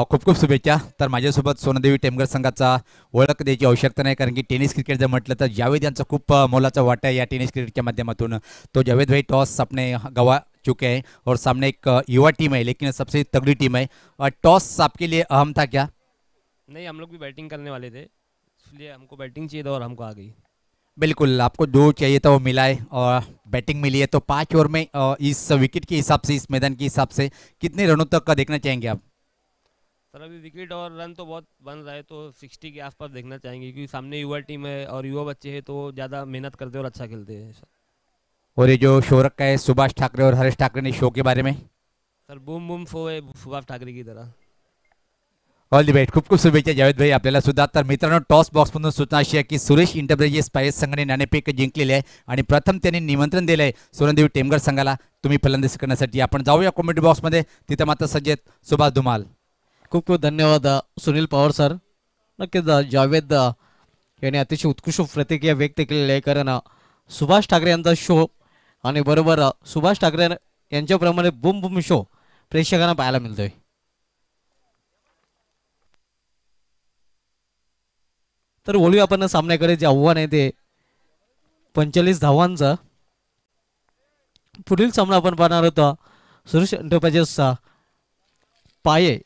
खूप खूप शुभेच्छा. तर माझ्यासोबत सोनादेवी टेमघर संघाचा ओळख द्यायची आवश्यकता नाही, कारण की टेनिस क्रिकेट जर म्हटलं तर जावेद यांचा खूप मोलाचा वाटा आहे या टेनिस क्रिकेटच्या माध्यमातून. तो जावेद भाई टॉस अपने गवा चुके हैं और सामने एक युवा टीम है लेकिन सबसे तगड़ी टीम है. और टॉस आपके लिए अहम था क्या? नहीं, हम लोग भी बैटिंग करने वाले थे, इसलिए हमको बैटिंग चाहिए था और हमको आ गई. बिल्कुल, आपको जो चाहिए था वो मिला है और बैटिंग मिली है. तो 5 ओवर में इस विकेट के हिसाब से, इस मैदान के हिसाब से कितने रनों तक का देखना चाहेंगे आप? सर अभी विकेट और रन तो बहुत बन रहा है, तो 60 के आसपास देखना चाहेंगे क्योंकि सामने युवा टीम है और युवा बच्चे हैं तो ज़्यादा मेहनत करते हैं और अच्छा खेलते हैं. और ये जो शो रखा है सुभाष ठाकरे और हरेश ठाकरे ने शो के बारे में? सर बूम बूम शो है सुभाष ठाकरे की तरह. All the best. खूप खूप शुभेच्छा जावेद भाई आपल्याला सुद्धा. तर मित्रांनो टॉस बॉक्समधून सूचना अशी आहे की सुरेश इंटरप्राइजेस पायस संघाने नाणेफेक जिंकलेली आहे आणि प्रथम त्यांनी निमंत्रण दिलं आहे सोनदेवी टेमघर संघाला तुम्ही फलंदाजी करण्यासाठी. आपण जाऊया कॉमेंट्री बॉक्समध्ये. तिथं मात्र सज्जेत सुभाष धुमाल. खूप खूप धन्यवाद सुनील पवार सर. नक्कीच जावेद यांनी अतिशय उत्कृष्ट प्रतिक्रिया व्यक्त केलेली आहे. कारण सुभाष ठाकरे यांचा शो आणि बरोबर सुभाष ठाकरे यांच्याप्रमाणे बूम बूम शो प्रेक्षकांना पाहायला मिळतोय. तर बोलूया आपण सामन्याकडे. जे आव्हान आहे ते 45 धावांचं. पुढील सामना आपण पाहणार होता सुरेश एंटरप्राइजेसचा पाये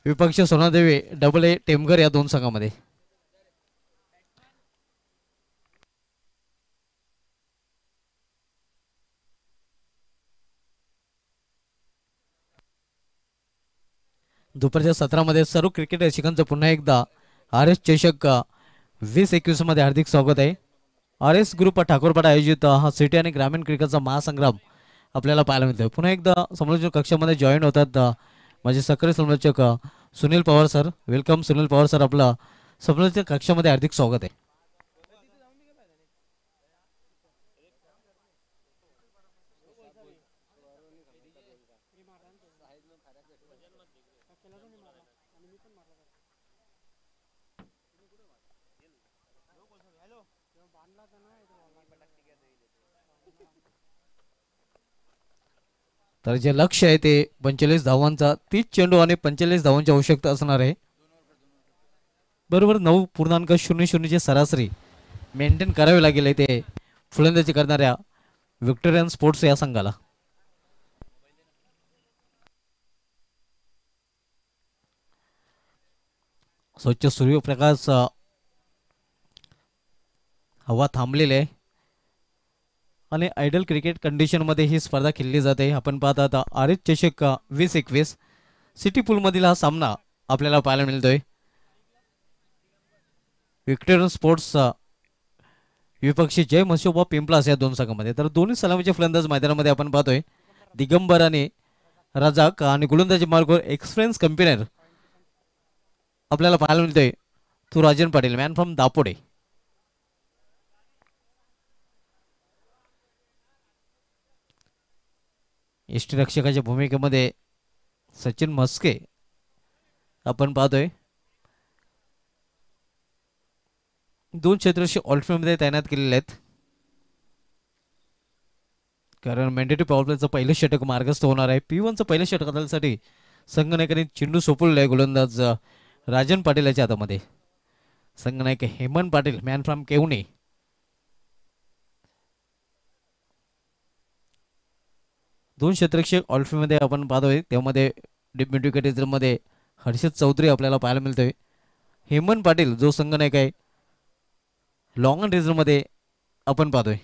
विपक्ष सोनादेवी डबल ए टेमघर या दोन संघामध्ये. दुपारच्या सत्रामध्ये सर्व क्रिकेट रसिकांचं पुन्हा एकदा आर एस चषक 2021 मध्ये हार्दिक स्वागत आहे. आर एस ग्रुप ठाकूरपाडा आयोजित हा सिटी आणि ग्रामीण क्रिकेटचा महासंग्राम आपल्याला पाहायला मिळतोय. पुन्हा एकदा समालोचक कक्षामध्ये जॉईन होतात माझे सक्रिय समालोचक Sunil Pawar sir. Welcome Sunil Pawar sir. आपला समालोचक कक्षामध्ये हार्दिक स्वागत आहे. तर जे लक्ष आहे ते 45 धावांचा 30 चेंडू आणि 45 धावांची आवश्यकता असणार आहे. बरोबर 9.00 ची सरासरी मेंटेन करावी लागेल ते फलंदाजी करणाऱ्या व्हिक्टोरियन स्पोर्ट्स या संघाला. स्वच्छ सूर्यप्रकाश हवा थांबलेली आहे आणि आयडल क्रिकेट कंडिशनमध्ये ही स्पर्धा खेळली जाते. आपण पाहता आता आर एस चषक 2021 सिटी पूलमधील हा सामना आपल्याला पाहायला मिळतोय. व्हिक्टोरियन स्पोर्ट्स विपक्षी जय मसोबा पिंपलास या दोन संघामध्ये. तर दोन्ही सलामीचे फलंदाज मैदानामध्ये आपण पाहतोय. दिगंबर आणि रजाक आणि गोलंदाजी मार्गावर एक्सपिरियन्स कंपेनर आपल्याला पाहायला मिळतोय. तो राजन पाटील मॅन फ्रॉम दापोडे. यष्टीरक्षकाच्या भूमिकेमध्ये सचिन म्हस्के आपण पाहतोय. दोन क्षेत्ररक्षक ऑल्टफील्डमध्ये तैनात केलेले आहेत. कारण मॅन्डेटरी पॉवर प्लेचं पहिलं षटक मार्गस्थ होणार आहे. P1चं पहिलं षटकासाठी संघनायकाने चेंडू सोपवलेला आहे. गोलंदाज राजन पाटील याच्या हातामध्ये. संघनायक हेमंत पाटील मॅन फ्रॉम केवणे. दोन क्षेत्ररक्षक ऑल्टफील्डमध्ये आपण पाहतोय. त्यामध्ये डीप मिड विकेटमध्ये हर्षित चौधरी आपल्याला पाहायला मिळतोय. हेमंत पाटील जो संघनायक आहे लॉंग ऑन रेझरमध्ये आपण पाहतोय.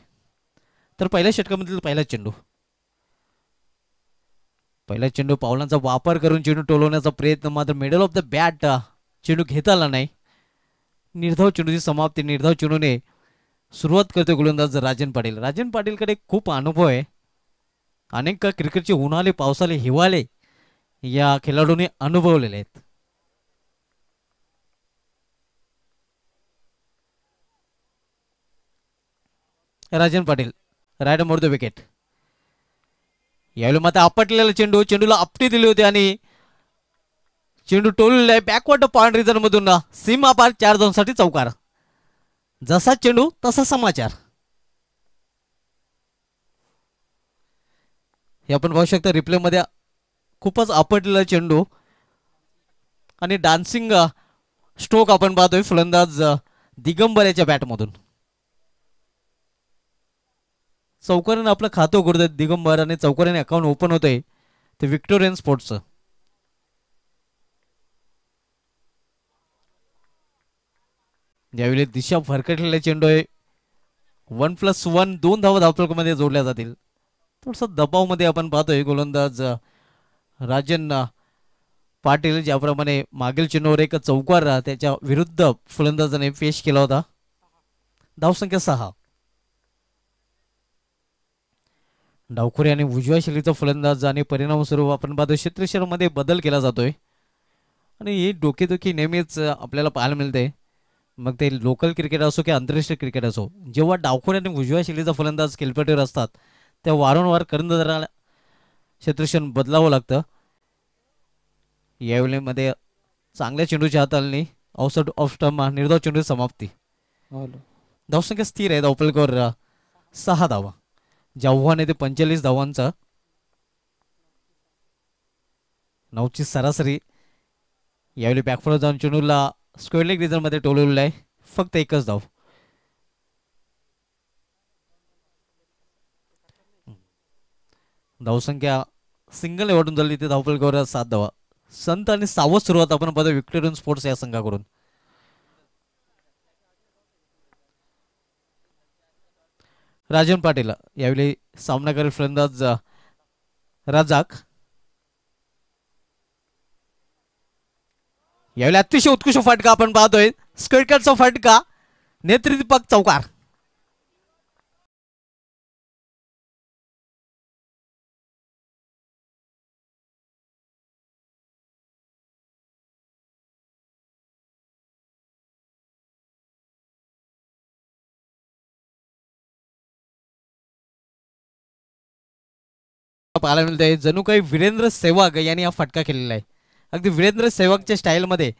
तर पहिल्या षटकामधील पहिला चेंडू पावलांचा वापर करून चेंडू टोलवण्याचा प्रयत्न मात्र मिडल ऑफ द बॅट चेंडू घेता आला नाही. निर्धाव चेंडूची समाप्ती निर्धाव चेंडूने सुरुवात करतो गोलंदाज राजन पाटील. राजन पाटीलकडे खूप अनुभव आहे. अनेक क्रिकेटचे उन्हाळे पावसाळे हिवाळे या खेळाडूंनी अनुभवलेले आहेत. Rajan Patil right arm over the wicket. यावेळी मात्र आपटलेला चेंडूला आपटी दिली होती आणि चेंडू टोललेला आहे बॅकवर्ड पॉइंट रिझन मधून सीमा पार 4 साठी चौकार. जसा चेंडू तसा समाचार. हे आपण पाहू शकता रिप्ले मध्ये खूपच आपटलेला चेंडू आणि डान्सिंग स्ट्रोक आपण पाहतोय फलंदाज दिगंबर याच्या बॅटमधून. चौकाराने आपलं खातं उघडतोय दिगंबर आणि चौकाराने अकाउंट ओपन होतंय ते व्हिक्टोरियन स्पोर्ट्सचं. यावेळी दिशा भरकटलेला चेंडू आहे. 1+1 2 धावा धावफलकामध्ये जोडल्या जातील. थोडसा दबावमध्ये आपण पाहतोय गोलंदाज राजन पाटील ज्याप्रमाणे मागील चेंडूवर एक चौकार त्याच्या विरुद्ध फलंदाजाने पेश केला होता. धावसंख्या 6. डावखुरी आणि उजव्या शैलीचा फलंदाज आणि परिणामस्वरूप आपण पाहतो क्षेत्रक्षणामध्ये बदल केला जातोय आणि ही डोकेदुखी नेहमीच आपल्याला पाहायला मिळते. मग ते लोकल क्रिकेट असो की आंतरराष्ट्रीय क्रिकेट असो, जेव्हा डावखुरी आणि उजव्या शैलीचा फलंदाज खेळपट्टीवर असतात त्या वारंवार कर्णधाराला क्षेत्रक्षण बदलावं लागतं. यावेळेमध्ये चांगल्या चेंडूच्या हाताळणी आउटसाइड ऑफ स्टंप निर्धाव चेंडू समाप्ती. धावसंख्या स्थिर आहे धावपलकावर 6 धावा. जे आव्हान आहे ते 45 धावांचा. 9ची सरासरी. यावेळी बॅकफोर जाऊन चेंडूला स्क्वेअर लेग रिझनमध्ये टोलवलेला आहे. फक्त एकच धाव. धावसंख्या सिंगल निवडून झाली ते धावपलकावर 7 धावा. संत आणि सावध सुरुवात आपण पाहतो विक्टोरियन स्पोर्ट्स या संघाकडून. राजन पाटील यावेळी सामना करेल फलंदाज राजाक. यावेळी अतिशय उत्कृष्ट फटका आपण पाहतोय. स्क्वेअरकटचा फटका. नेतृदीपक चौकार. पाहायला मिळतंय जणू काही वीरेंद्र सेहवाग यांनी हा फटका केलेला आहे. अगदी वीरेंद्र सेहवागच्या स्टाईलमध्ये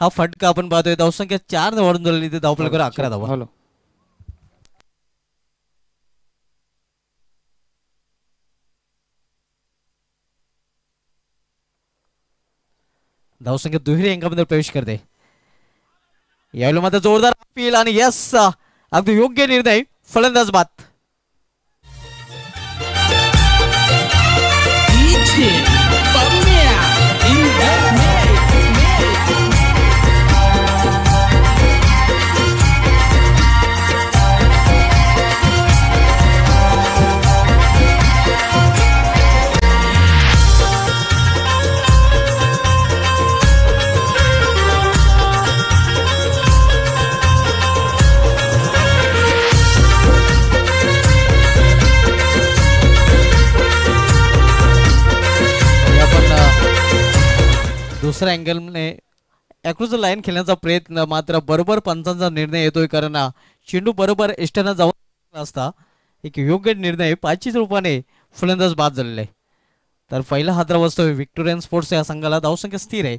हा फटका आपण पाहतोय. धावसंख्या 4 वाढून झालेली ते धावपलकावर 11 धावा. धावसंख्या दुहेरी अंकामध्ये प्रवेश करते. यावेळी मात्र जोरदार अपील आणि यस अगदी योग्य निर्णय. फलंदाज बाद. DJ Pamia in the mix. दुसऱ्या अँगलने अक्रॉस द लाईन खेळण्याचा प्रयत्न मात्र बरोबर पंचांचा निर्णय येतोय. कारण चेंडू बरोबर एस्टना जाऊन असता एक योग्य निर्णय 5 रूपाने फलंदाज बाद झालेला आहे. तर पहिला हादरा वाजतोय विक्टोरियन स्पोर्ट्स या संघाला. धावसंख्या स्थिर आहे.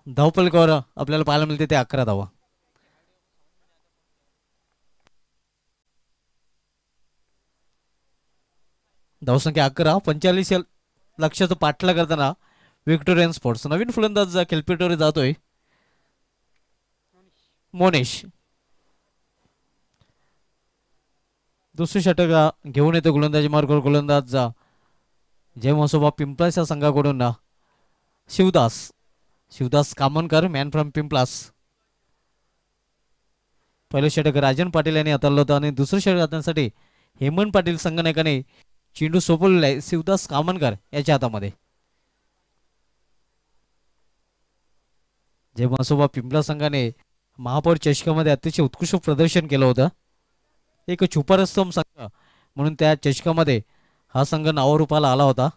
धावपलकावर आपल्याला पाहायला मिळते ते 11 धावा. धावसंख्या 11. 45 लक्ष्याचं पाठला करताना विक्टोरियन स्पोर्ट्स. नवीन फलंदाज खेळपट्टीवर जातोय मोनेश. दुसरी षटक घेऊन येतो गोलंदाजी मार्गावर गोलंदाज जय मसोबा पिंपलास या संघाकडून शिवदास कामनकर मॅन फ्रॉम पिंपलास. पहिलं षटक राजन पाटील यांनी हाताळलं होतं आणि दुसरं षटक हाताळण्यासाठी हेमंत पाटील संघनायकाने चेंडू सोपवलेला आहे शिवदास कामनकर याच्या हातामध्ये. जय मसोबा पिंपला संघाने महापौर चषकामध्ये अतिशय उत्कृष्ट प्रदर्शन केलं होतं. एक छुपारस्तम संघ म्हणून त्या चषकामध्ये हा संघ नावारूपाला आला होता.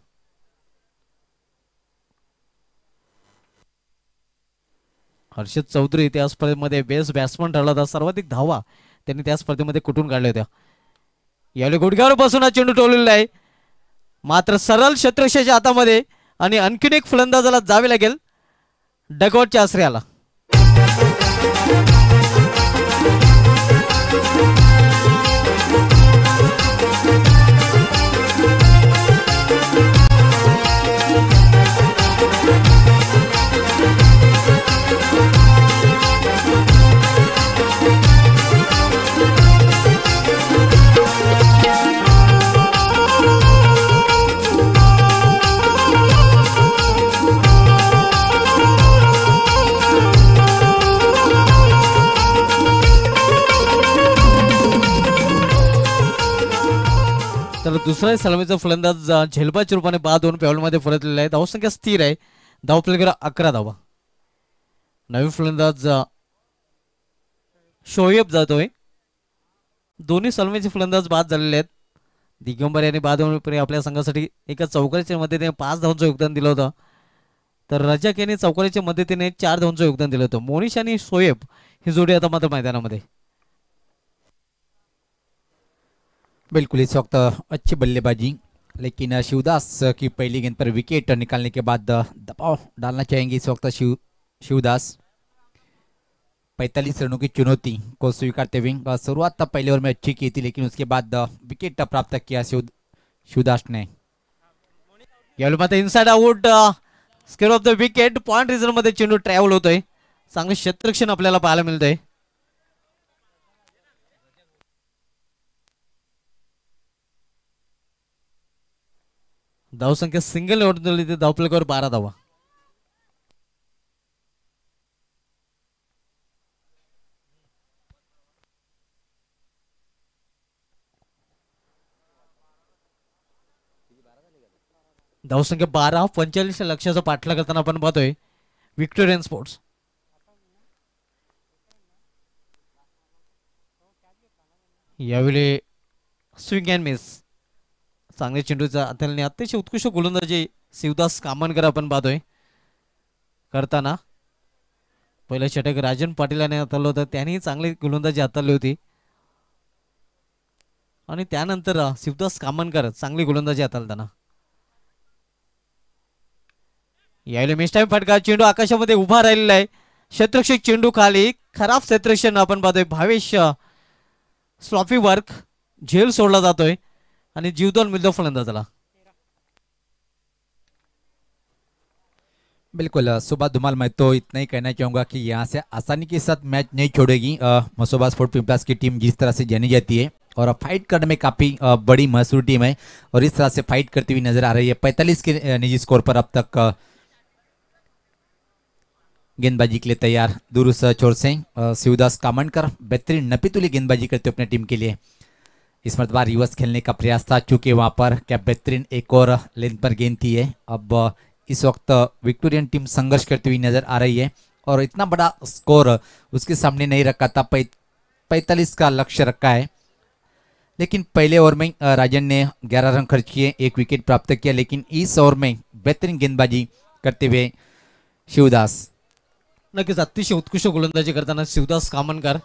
हर्षद चौधरी त्या स्पर्धेमध्ये बेस्ट बॅट्समन ठरला होता. सर्वाधिक धावा त्यांनी त्या स्पर्धेमध्ये कुठून काढल्या होत्या. यावेळी गुडघ्यावर बसून हा चेंडू टोललेला आहे मात्र सरळ शत्रक्षाच्या हातामध्ये आणि आणखीन एक फलंदाजाला जावे लागेल डगआउटच्या आश्रयाला. तर दुसरा सलामीचा फलंदाज झेलबाच्या रूपाने बाद होऊन पॅवलमध्ये परतलेला आहे. धावसंख्या स्थिर आहे. धावपलकावर 11 धावा. नवीन फलंदाज शोएब जातोय. दोन्ही सलामीचे फलंदाज बाद झालेले आहेत. दिगंबर यांनी बाद होऊन आपल्या संघासाठी एका चौकारीच्या मदतीने 5 धावांचं योगदान दिलं होतं, तर रजाक यांनी चौकारीच्या मदतीने 4 धावांचं योगदान दिलं होतं. मोनिश आणि शोएब ही जोडी आता मात्र मैदानामध्ये. बिल्कुल इस वक्त अच्छी बल्लेबाजी, लेकिन शिवदास की पहली गेंद पर विकेट निकालने के बाद दबाव डालना चाहेंगे इस वक्त शिवदास. 45 रनों की चुनौती को स्वीकारते हुए शुरुआत पहले ओवर में अच्छी की थी, लेकिन उसके बाद विकेट प्राप्त किया शिवदास ने. यावेळी मात्र inside out square of the wicket. Point reserve मध्ये चेंडू ट्रॅव्हल होतोय. चांगलं क्षेत्ररक्षण आपल्याला पाहायला मिळतंय. धावसंख्या सिंगल निवडून धावफलकावर 12 धावा. धावसंख्या 12, 45 लक्ष्याचा पाठलाग करताना आपण पाहतोय विक्टोरियन स्पोर्ट्स. यावेळी स्विंग अँड मिस चांगल्या चेंडूचा हाताळणी अतिशय उत्कृष्ट गोलंदाजी शिवदास कामनकर आपण पाहतोय करताना. पहिलं षटक राजन पाटील याने हाताळलं होतं, त्यांनी चांगली गोलंदाजी हाताळली होती आणि त्यानंतर शिवदास कामनकर चांगली गोलंदाजी हाताळताना. यावेळी मिस टाइम फटका. चेंडू आकाशामध्ये उभा राहिलेला आहे. क्षेत्ररक्षक चेंडू खाली. खराब क्षेत्ररक्षण आपण पाहतोय. भावेश स्लॉफी वर्क झेल सोडला जातोय आणि जीवदान मिळतो फलंदाजाला. बिल्कुल सुबह धुमाल, मैं तो इतना ही कहना चाहूँगा कि यहाँ से आसानी के साथ मैच नहीं छोड़ेगी मसोबा स्पोर्ट पिंपलास की टीम, जिस तरह से जानी जाती है और फाइट करने में काफ़ी बड़ी मशहूर टीम है और इस तरह से फाइट करती हुई नजर आ रही है. 45 के निजी स्कोर पर अब तक गेंदबाजी के लिए तैयार दुरुस्त छोर से शिवदास कामनकर बेहतरीन नपीतुली गेंदबाजी करते अपने टीम के लिए. इस मरतबा रिवर्स खेलने का प्रयास था, चूंकि वहां पर क्या बेहतरीन एक और लेंथ पर गेंद थी है. अब इस वक्त विक्टोरियन टीम संघर्ष करती हुई नजर आ रही है और इतना बड़ा स्कोर उसके सामने नहीं रखा था. 45 का लक्ष्य रखा है, लेकिन पहले ओवर में राजन ने 11 रन खर्च किए, 1 विकेट प्राप्त किया. लेकिन इस ओवर में बेहतरीन गेंदबाजी करते हुए शिवदास. नक्कीच अतिशय उत्कृष्ट गोलंदाजी करताना शिवदास कामनकर.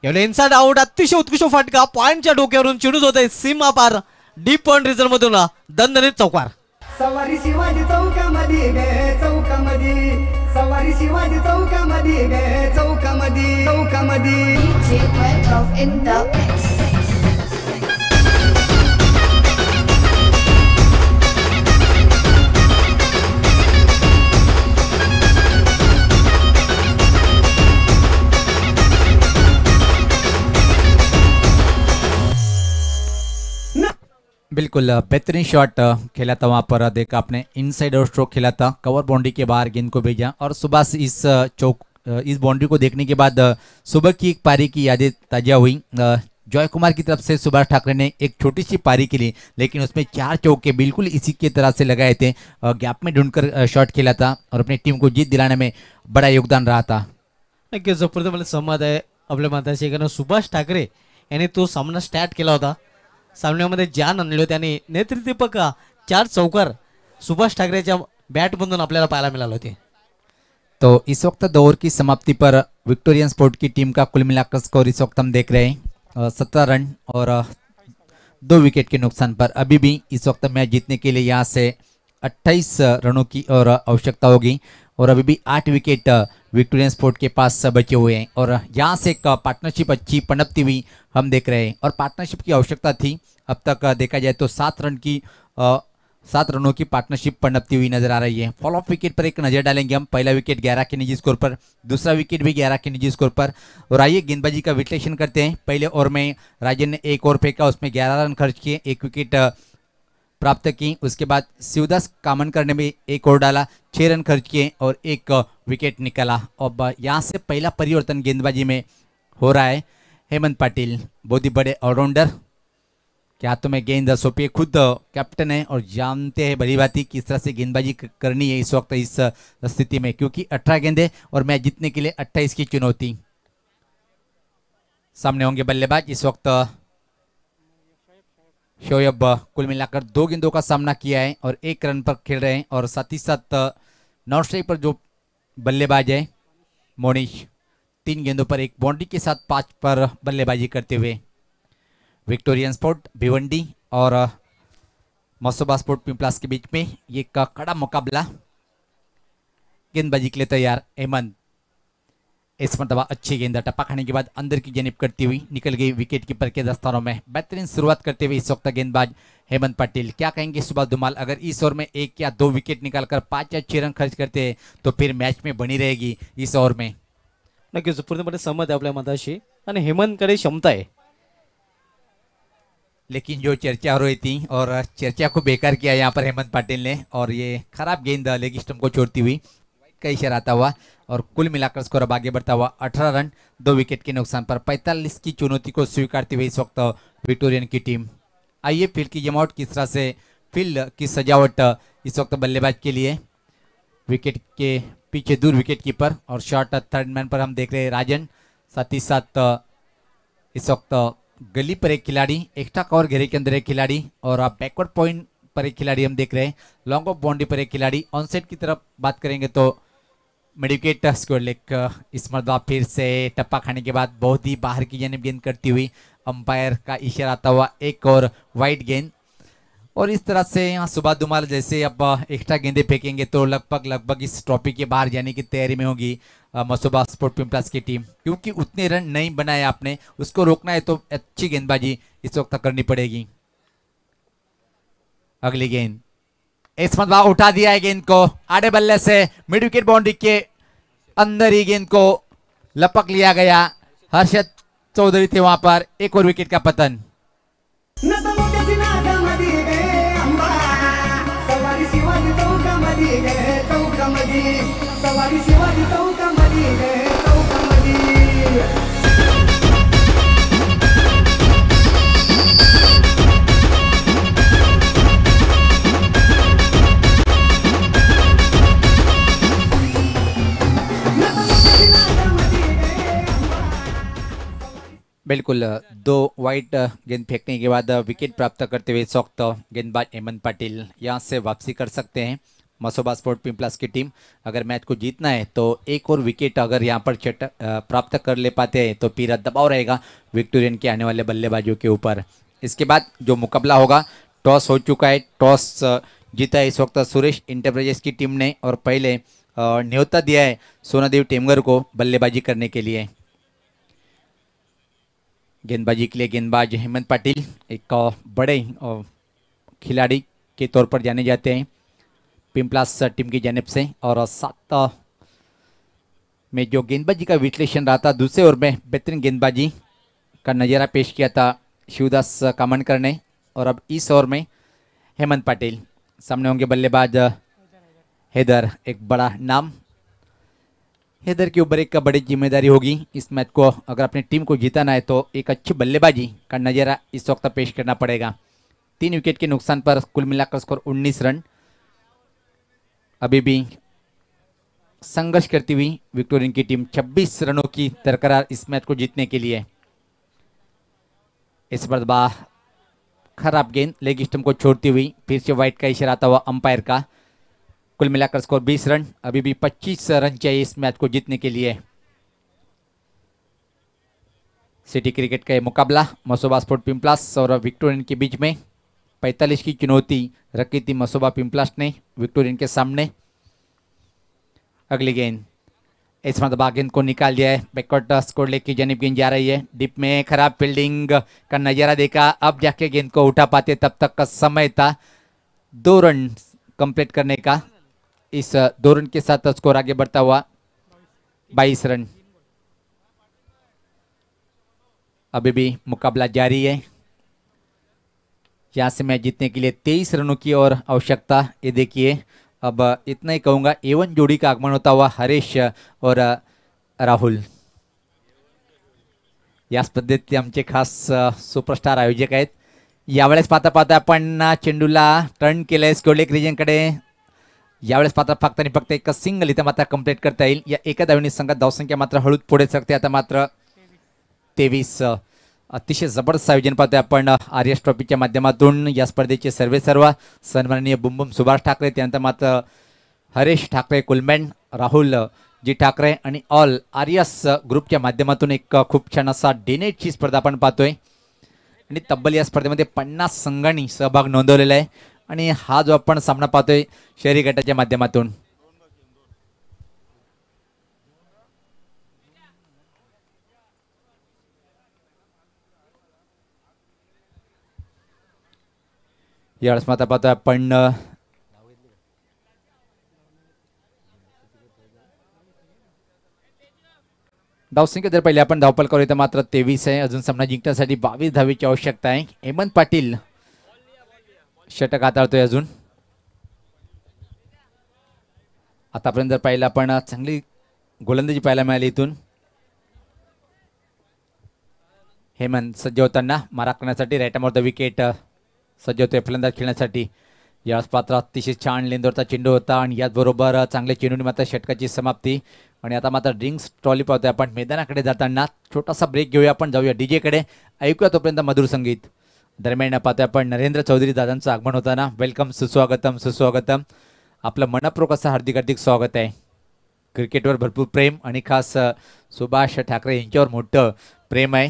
यावेळी इनसाइड आउट अतिशय उत्कृष्ट फटका. पॉइंटच्या डोक्यावरून चेंडू होत आहे सीमा पार. डीप पॉइंट रिझर्व मधून दणदणीत चौकार. सवारी शिवाजी चौकामध्ये गे चौकामध्ये, सवारी शिवाजी चौकामध्ये गे चौकामध्ये चौकामध्ये. DJ Webroff in the mix. बिल्कुल बेहतरीन शॉट खेला था वहाँ पर. देखा आपने इनसाइड और स्ट्रोक खेला था, कवर बाउंड्री के बाहर गेंद को भेजा और सुबह से इस बाउंड्री को देखने के बाद सुबह की एक पारी की यादें ताज़ा हुई. जॉय कुमार की तरफ से सुभाष ठाकरे ने एक छोटी सी पारी खेली, लेकिन उसमें 4 चौके बिल्कुल इसी की तरह से लगाए थे. गैप में ढूंढकर शॉट खेला था और अपनी टीम को जीत दिलाने में बड़ा योगदान रहा था. नक्कीच जबरदस्त मला सहमत आहे आपल्या माताशी, कारण सुभाष ठाकरे यांनी तो सामना स्टार्ट केला होता. सामन्यामध्ये जान आणले त्याने नेतृत्वपक 4 चौकार सुभाष ठाकरेच्या बॅटमधून आपल्याला पाहायला मिळाले होते. तो इस वक्त 2 ओवर की समाप्ति पर विक्टोरियन स्पोर्ट की टीम का कुल मिलाकर स्कोर इस वक्त हम देख रहे हैं 17 रन और 2 विकेट के नुकसान पर. अभी भी इस वक्त मैच जीतने के लिए यहाँ से 28 रनों की और आवश्यकता होगी और अभी भी 8 विकेट विक्टोरियन स्पोर्ट के पास बचे हुए हैं और यहाँ से एक पार्टनरशिप अच्छी पनपती हुई हम देख रहे हैं और पार्टनरशिप की आवश्यकता थी. अब तक देखा जाए तो 7 रनों की पार्टनरशिप पनपती हुई नजर आ रही है. फॉल ऑफ विकेट पर एक नज़र डालेंगे हम. पहला विकेट 11 के निजी स्कोर पर, दूसरा विकेट भी 11 के निजी स्कोर पर. और आइए गेंदबाजी का विश्लेषण करते हैं. पहले ओवर में राजन ने 1 ओवर फेंका, उसमें 11 रन खर्च किए, 1 विकेट प्राप्त की. उसके बाद शिवदास कामनकर ने भी 1 ओवर डाला, 6 रन खर्च किए और 1 विकेट निकाला. अब यहाँ से पहला परिवर्तन गेंदबाजी में हो रहा है. हेमंत पाटिल बहुत ही बड़े ऑलराउंडर के हाथों में गेंद सौंपी, खुद कैप्टन है और जानते हैं भली भांति किस तरह से गेंदबाजी करनी है इस वक्त इस स्थिति में, क्योंकि 18 गेंदें और मैच जीतने के लिए 28 की चुनौती. सामने होंगे बल्लेबाज. इस वक्त शोएब कुल मिलाकर 2 गेंदों का सामना किया है और 1 रन पर खेल रहे हैं और साथ ही साथ नॉन स्ट्राइक पर जो बल्लेबाज है मोनिश 3 गेंदों पर 1 बाउंड्री के साथ 5 पर बल्लेबाजी करते हुए। विक्टोरियन स्पोर्ट भिवंडी और मसोबा स्पोर्ट पिंपलास के बीच में ये एक कड़ा मुकाबला। गेंदबाजी के लिए तैयार हेमंत, इस मरतबा अच्छी गेंद टप्पा खाने के बाद अंदर की जानिब करती हुई निकल गई विकेट कीपर के दस्तानों में। बेहतरीन शुरुआत करते हुए इस वक्त गेंदबाज हेमंत पाटिल। क्या कहेंगे सुभाष धुमाल, अगर इस ओवर में 1 या 2 विकेट निकालकर 5 या 6 रन खर्च करते हैं तो फिर मैच में बनी रहेगी इस ओवर में? नक्कीच पूर्णपणे सहमत आहे आपल्या मताशी आणि हेमंतकडे क्षमता आहे. लेकिन जो चर्चा हो रही थी और चर्चा को बेकार किया यहाँ पर हेमंत पाटिल ने और ये खराब गेंद लेग स्टंप को छोड़ती हुई का इशारा आता हुआ और कुल मिलाकर स्कोर अब आगे बढ़ता हुआ 18 रन 2 विकेट के नुकसान पर 45 की चुनौती को स्वीकारते हुए इस वक्त विक्टोरियन की टीम। आइए फील्ड की जमावट किस तरह से, फील्ड की सजावट इस वक्त बल्लेबाज के लिए। विकेट के पीछे दूर विकेट कीपर और शॉर्ट थर्ड मैन पर हम देख रहे हैं राजन, साथ ही साथ इस वक्त गली पर एक खिलाड़ी, एक्स्ट्रा कवर घेरे के अंदर एक खिलाड़ी और बैकवर्ड पॉइंट पर एक खिलाड़ी हम देख रहे हैं, लॉन्ग ऑफ बाउंड्री पर एक खिलाड़ी। ऑनसेट की तरफ बात करेंगे तो मिडविकेट स्कोर लेग इस मरतबा फिर से टप्पा खाने के बाद बहुत ही बाहर की जानिब गेंद करती हुई अंपायर का इशारा आता हुआ एक और वाइड गेंद। और इस तरह से यहाँ सुभाष धुमाल जैसे अब एक्स्ट्रा गेंदे फेंकेंगे तो लगभग इस ट्रॉफी के बाहर जाने की तैयारी में होगी मसोबा स्पोर्ट पिंपलास की टीम, क्योंकि उतने रन नहीं बनाए आपने, उसको रोकना है तो अच्छी गेंदबाजी इस वक्त करनी पड़ेगी। अगली गेंद इस मरतबा उठा दिया है गेंद को आड़े बल्ले से, मिड विकेट बाउंड्री के अंदर ही गेंद को लपक लिया गया। हर्षद चौधरी थे वहां पर, एक और विकेट का पतन। नतमोत्याची नागामध्ये गे अंबा, सवारी शिवाजी चौकामध्ये गे चौकामध्ये, सवारी शिवाजी चौकामध्ये गे चौकामध्ये। बिल्कुल 2 वाइड गेंद फेंकने के बाद विकेट प्राप्त करते हुए इस वक्त गेंदबाज हेमंत पाटिल यहां से वापसी कर सकते हैं। मसोबा स्पोर्ट पिंपलास की टीम अगर मैच को जीतना है तो एक और विकेट अगर यहां पर प्राप्त कर ले पाते हैं तो फिर दबाव रहेगा विक्टोरियन के आने वाले बल्लेबाजों के ऊपर। इसके बाद जो मुकाबला होगा, टॉस हो चुका है, टॉस जीता है इस वक्त सुरेश इंटरप्राइजेस की टीम ने और पहले न्योता दिया है सोनादेव टेमगर को बल्लेबाजी करने के लिए। गेंदबाजी के लिए गेंदबाज हेमंत पाटिल एक बड़े खिलाड़ी के तौर पर जाने जाते हैं पिंपलास टीम की जानिब से। और 7 में जो गेंदबाजी का विश्लेषण रहा था, दूसरे ओवर में बेहतरीन गेंदबाजी का नज़ारा पेश किया था शिवदास कामनकर ने और अब इस ओवर में हेमंत पाटिल सामने होंगे बल्लेबाज हैदर, एक बड़ा नाम। हैदर के ऊपर एक बड़ी जिम्मेदारी होगी इस मैच को, अगर अपनी टीम को जीताना है तो एक अच्छी बल्लेबाजी का नज़ारा इस वक्त पेश करना पड़ेगा। 3 विकेट के नुकसान पर कुल मिलाकर स्कोर 19 रन। अभी भी संघर्ष करती हुई विक्टोरियन की टीम 26 रनों की दरकरार इस मैच को जीतने के लिए। इस बार खराब गेंद लेग स्टंप को छोड़ती हुई फिर से वाइड का इशारा आता हुआ अंपायर का। कुल मिलाकर स्कोर 20 रन। अभी भी 25 रन चाहिए इस मैच को जीतने के लिए। सिटी क्रिकेट का ये मुकाबला मसोबा स्पोर्ट पिंपलास और विक्टोरियन के बीच में 45 की चुनौती रखी थी मसोबा पिंपलास ने विक्टोरियन के सामने। अगली गेंद इस मरतबा गेंद को निकाल दिया है, बैकवर्ड स्कोर लेग की जानिब गेंद जा रही है, डिप में खराब फील्डिंग का नजारा देखा, अब जाके गेंद को उठा पाते तब तक का समय था 2 रन कंप्लीट करने का। इस 2 रन के साथ स्कोर आगे बढ़ता हुआ 22 रन। अभी भी मुकाबला जारी है, यहाँ से मैच जीतने के लिए 23 रनों की और आवश्यकता। ये देखिए अब इतना ही कहूँगा, A1 जोड़ी का आगमन होता हुआ हरीश और राहुल या स्पर्धेतले आमचे खास सुपरस्टार आयोजक आहेत। यावेळेस पाहता पाहता आपण चेंडूला टर्न केलंय स्कोरलेग रिजनकडे। यावेळेस पाहता फक्त आणि फक्त एक सिंगल इथं मात्र कंप्लीट करता येईल। या एका धावेने संघात धावसंख्या मात्र हळूच पुढे सरते। आता मात्र 23 अतिशय जबरदस्त आयोजन पाहतोय आपण आर्यस ट्रॉफीच्या माध्यमातून. या स्पर्धेचे सर्व सन्माननीय बुमबुम सुभाष ठाकरे, त्यानंतर मात्र हरेश ठाकरे, कुलमॅन राहुल जी ठाकरे आणि ऑल आर्यस ग्रुपच्या माध्यमातून एक खूप छान असा डेनेटची स्पर्धा आपण पाहतोय. आणि तब्बल या स्पर्धेमध्ये 50 संघांनी सहभाग नोंदवलेला आहे. आणि हा जो आपण सामना पाहतोय शहरी गटाच्या माध्यमातून, यावेळेस मात्र पाहतोय आपण धावसंख्या जर पहिले आपण धावपल करू तर मात्र 23 आहे. अजून सामना जिंकण्यासाठी 22 धावेची आवश्यकता आहे. हेमंत पाटील षटक हाताळतोय. अजून आतापर्यंत जर पाहिलं आपण चांगली गोलंदाजी पाहायला मिळाली इथून. हेमंत सज्ज होताना मारा करण्यासाठी राईट विकेट सज्ज होतोय फलंदाज खेळण्यासाठी. यावेळेस पात्र अतिशय छान लेंदोरचा चेंडू होता आणि याचबरोबर चांगल्या चेंडूने मात्र षटकाची समाप्ती. आणि आता मात्र ड्रिंक्स ट्रॉली पाहतोय आपण मैदानाकडे जाताना. छोटासा ब्रेक घेऊया आपण, जाऊया डीजे कडे, ऐकूया तोपर्यंत मधुर संगीत. दरम्यान पाहतोय आपण नरेंद्र चौधरी दादांचं आगमन होताना. वेलकम, सुस्वागतम सुस्वागतम. आपलं मनपूर्वक असं हार्दिक हार्दिक स्वागत आहे. क्रिकेटवर भरपूर प्रेम आणि खास सुभाष ठाकरे यांच्यावर मोठं प्रेम आहे.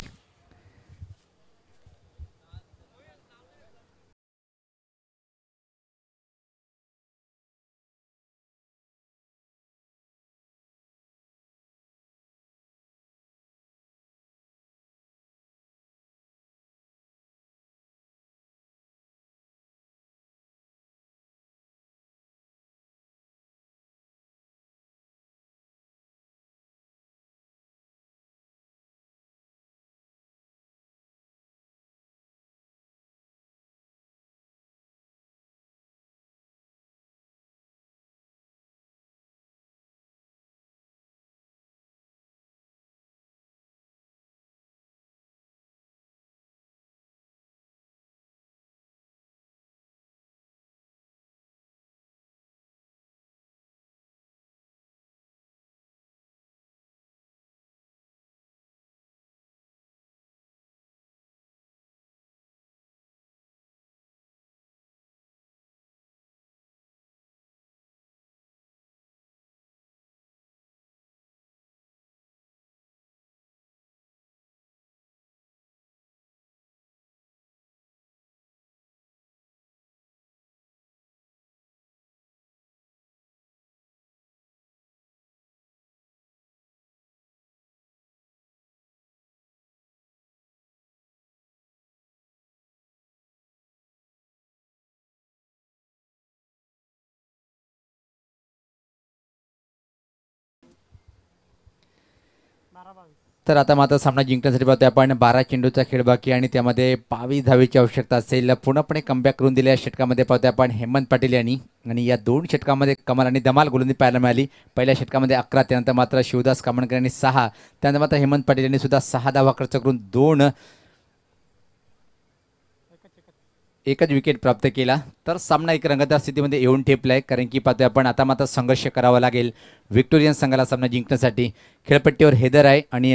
तर आता मात्र सामना जिंकण्यासाठी पाहतोय आपण 12 चेंडूचा खेळ बाकी आणि त्यामध्ये 22 धावेची आवश्यकता असेल. पूर्णपणे कमबॅक करून दिल्या षटकामध्ये पाहतोय आपण हेमंत पाटील यांनी. आणि या 2 षटकामध्ये कमाल आणि धमाल गोलंदाजी पाहायला मिळाली. पहिल्या षटकामध्ये 11, त्यानंतर मात्र शिवदास कामणकर यांनी 6, त्यानंतर मात्र हेमंत पाटील यांनी सुद्धा 6 धावा खर्च करून 2 एकच विकेट प्राप्त केला. तर सामना एक रंगतदार स्थितीमध्ये येऊन ठेपलाय. कारण की पाहतोय आपण आता मात्र संघर्ष करावा लागेल व्हिक्टोरियन संघाला सामना जिंकण्यासाठी. खेळपट्टीवर हेदर आहे आणि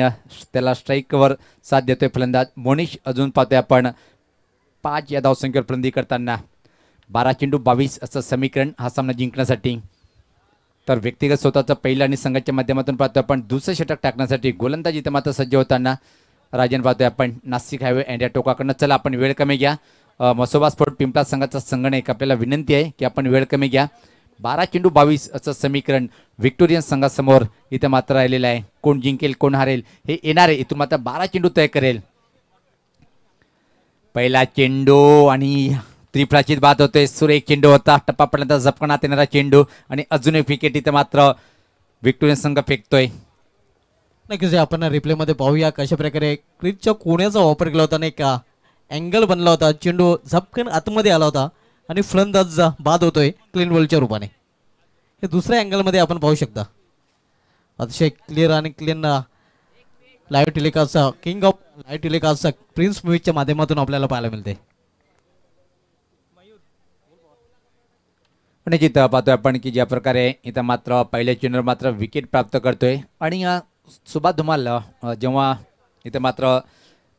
त्याला स्ट्राईकवर साथ देतोय फलंदाज मोनिश. अजून पाहतोय आपण 5 या धावसंख्येवर फलंदाजी करताना 12 चेंडू 22 असं समीकरण हा सामना जिंकण्यासाठी. तर व्यक्तिगत स्वतःचं पहिलं आणि संघाच्या माध्यमातून पाहतोय आपण दुसरं षटक टाकण्यासाठी गोलंदाज इथं मात्र सज्ज होताना राजन पाहतोय आपण नाशिक हायवे अँड या टोकाकडनं. चला आपण वेळ कमी घ्या. मसोबा स्पोर्ट पिंपळा संघाचा संगणक आपल्याला विनंती आहे की आपण वेळ कमी घ्या. 12 चेंडू 22 असं समीकरण व्हिक्टोरियन संघासमोर इथं मात्र राहिलेलं आहे. कोण जिंकेल कोण हारेल हे येणार आहे. इथून मात्र 12 चेंडू तय करेल. पहिला चेंडू आणि त्रिफळाची बाद होतोय. सुरेख चेंडू होता, टप्पापर्यंत झपकणात येणारा चेंडू आणि अजून एक विकेट इथं मात्र व्हिक्टोरियन संघ फेकतोय. नक्कीच आपण रिप्लेमध्ये पाहूया कशा प्रकारे क्रीजच्या कोण्याचा वापर केला होता. नाही का अँगल बनला होता, चेंडू झपकन आतमध्ये आला होता आणि फलंदाज बाद होतोय क्लीन बॉलच्या रूपाने. हे दुसऱ्या अँगलमध्ये आपण पाहू शकता. अतिशय क्लिअर आणि क्लीन लाईव्ह टेलिकास्टचा किंग ऑफ लाईव्ह टेलिकास्टचा प्रिन्स मूवीच्या माध्यमातून आपल्याला पाहायला मिळते. निश्चित पाहतोय आपण की ज्या प्रकारे इथं मात्र पहिल्या चेंडूवर मात्र विकेट प्राप्त करतोय. आणि सुभाष धुमाल जेव्हा इथं मात्र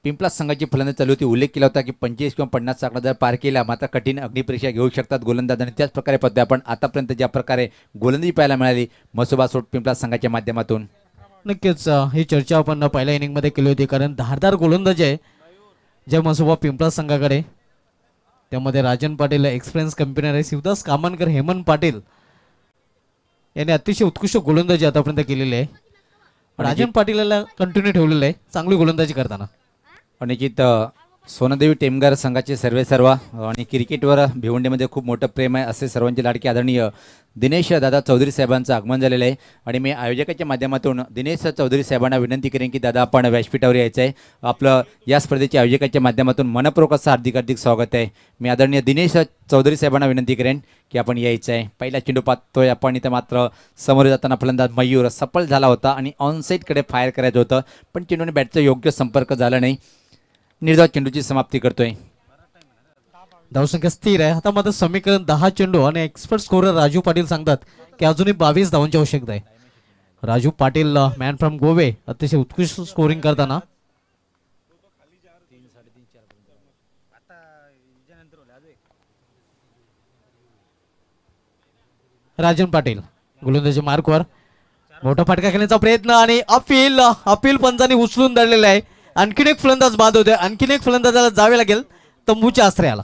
पिंपला संघाची फलंदाजी चालू होती. उल्लेख केला होता की 25 किंवा 50 आकडा जर पार केला मात्र कठीण अग्निपरीक्षा घेऊ शकतात गोलंदाज. आणि त्याच प्रकारे पाहतोय आपण आतापर्यंत ज्या प्रकारे गोलंदाजी पाहायला मिळाली मसोबा सोड पिंपला संघाच्या माध्यमातून. नक्कीच ही चर्चा आपण पहिल्या इनिंगमध्ये केली होती, कारण धारदार गोलंदाज आहे जे मसोबा पिंपळा संघाकडे. त्यामध्ये राजन पाटील एक्सपिरियन्स कंपनी आहे, शिवदास कामनकर, हेमंत पाटील यांनी अतिशय उत्कृष्ट गोलंदाजी आतापर्यंत केलेली आहे. राजन पाटीलला कंटिन्यू ठेवलेलं आहे चांगली गोलंदाजी करताना. अनिकेत सोनादेवी टेमगार संघाचे सर्व आणि क्रिकेटवर भिवंडीमध्ये खूप मोठं प्रेम आहे असे सर्वांचे लाडके आदरणीय दिनेश दादा चौधरी साहेबांचं आगमन झालेलं आहे. आणि मी आयोजकाच्या माध्यमातून दिनेश चौधरी साहेबांना विनंती करेन की दादा आपण व्यासपीठावर यायचं आहे. आपलं या स्पर्धेच्या आयोजकाच्या माध्यमातून मनपूर्वक असं हार्दिक स्वागत आहे. मी आदरणीय दिनेश चौधरी साहेबांना विनंती करेन की आपण यायचं आहे. पहिला चेंडू पाहतोय आपण इथं मात्र समोर जाताना फलंदाज मयूर सफल झाला होता आणि ऑनसाईडकडे फायर करायचं होतं पण चेंडूने बॅटचा योग्य संपर्क झाला नाही. निर्धाव चेंडूची समाप्ती करतोय. धावसंख्या स्थिर आहे. आता मात्र समीकरण 10 चेंडू आणि एक्सपर्ट स्कोरर राजू पाटील सांगतात की अजूनही 22 धावांची आवश्यकता आहे. राजू पाटील मॅन फ्रॉम गोवे अतिशय उत्कृष्ट स्कोरिंग करताना. राजन पाटील गोलंदाजी मार्कवर मोठा फटका खेळण्याचा प्रयत्न आणि अपील पंचांनी उचलून धरलेला आहे. आणखीन एक फलंदाज बाद होते. आणखीन एक फलंदाजाला जावे लागेल तंबूच्या आश्रयाला.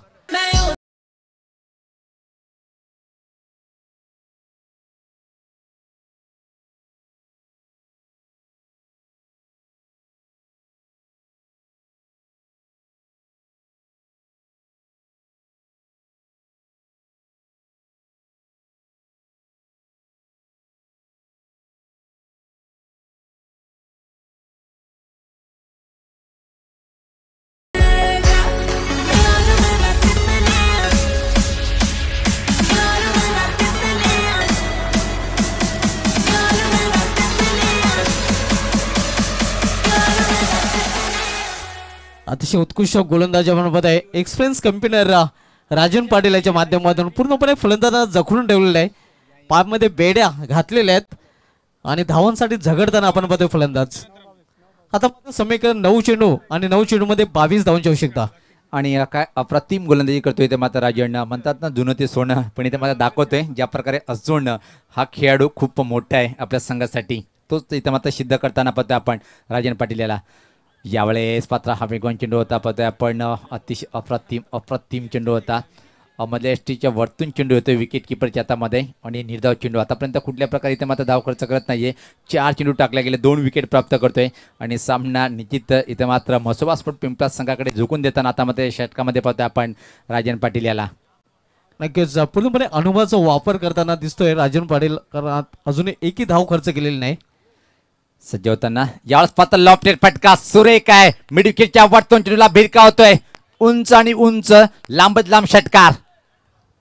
अतिशय उत्कृष्ट गोलंदाज आपण आहे. एक्सपिरियन्स कंपनी राजन पाटील याच्या माध्यमातून पूर्णपणे फलंदाजांना जखडून ठेवलेलं आहे. पायामध्ये बेड्या घातलेल्या आहेत आणि धावांसाठी झगडताना आपण पाहतोय फलंदाज. आता समीकरण 9 चेंडू आणि 9 चेंडूमध्ये 22 धावांची आवश्यकता. आणि काय अप्रतिम गोलंदाजी करतोय ते मात्र राजन म्हणतात ना जुनं ते सोनं पण इथे मात्र दाखवतोय ज्या प्रकारे अजून हा खेळाडू खूप मोठा आहे आपल्या संघासाठी. तोच इथं मात्र सिद्ध करताना पाहतोय आपण राजन पाटील याला. यावेळेस पात्र हा वेगवान चेंडू होता पाहतोय आपण. अतिशय अप्रतिम चेंडू होता. मधल्या एसटीच्या वरतून चेंडू होतोय विकेट किपरच्या हातामध्ये आणि निर्धाव चेंडू. आतापर्यंत कुठल्या प्रकारे इथे मात्र धाव खर्च करत नाहीये. 4 चेंडू टाकले गेले 2 विकेट प्राप्त करतोय आणि सामना निश्चित इथे मात्र मसोबा स्पोर्ट पिंपळा संघाकडे झुकून देताना आता मध्ये षटकामध्ये पाहतोय आपण राजन पाटील याला. नक्कीच पूर्णपणे अनुभवाचा वापर करताना दिसतोय राजन पाटील, कारण अजूनही एकही धाव खर्च केलेली नाही. सज्ज होताना यावेळेस पात्र लॉफ्टेड फटका सुरेख आहे. मिड विकेटच्या वरतून चेंडूला भिरका होतोय. उंच आणि उंच लांबच लांब षटकार.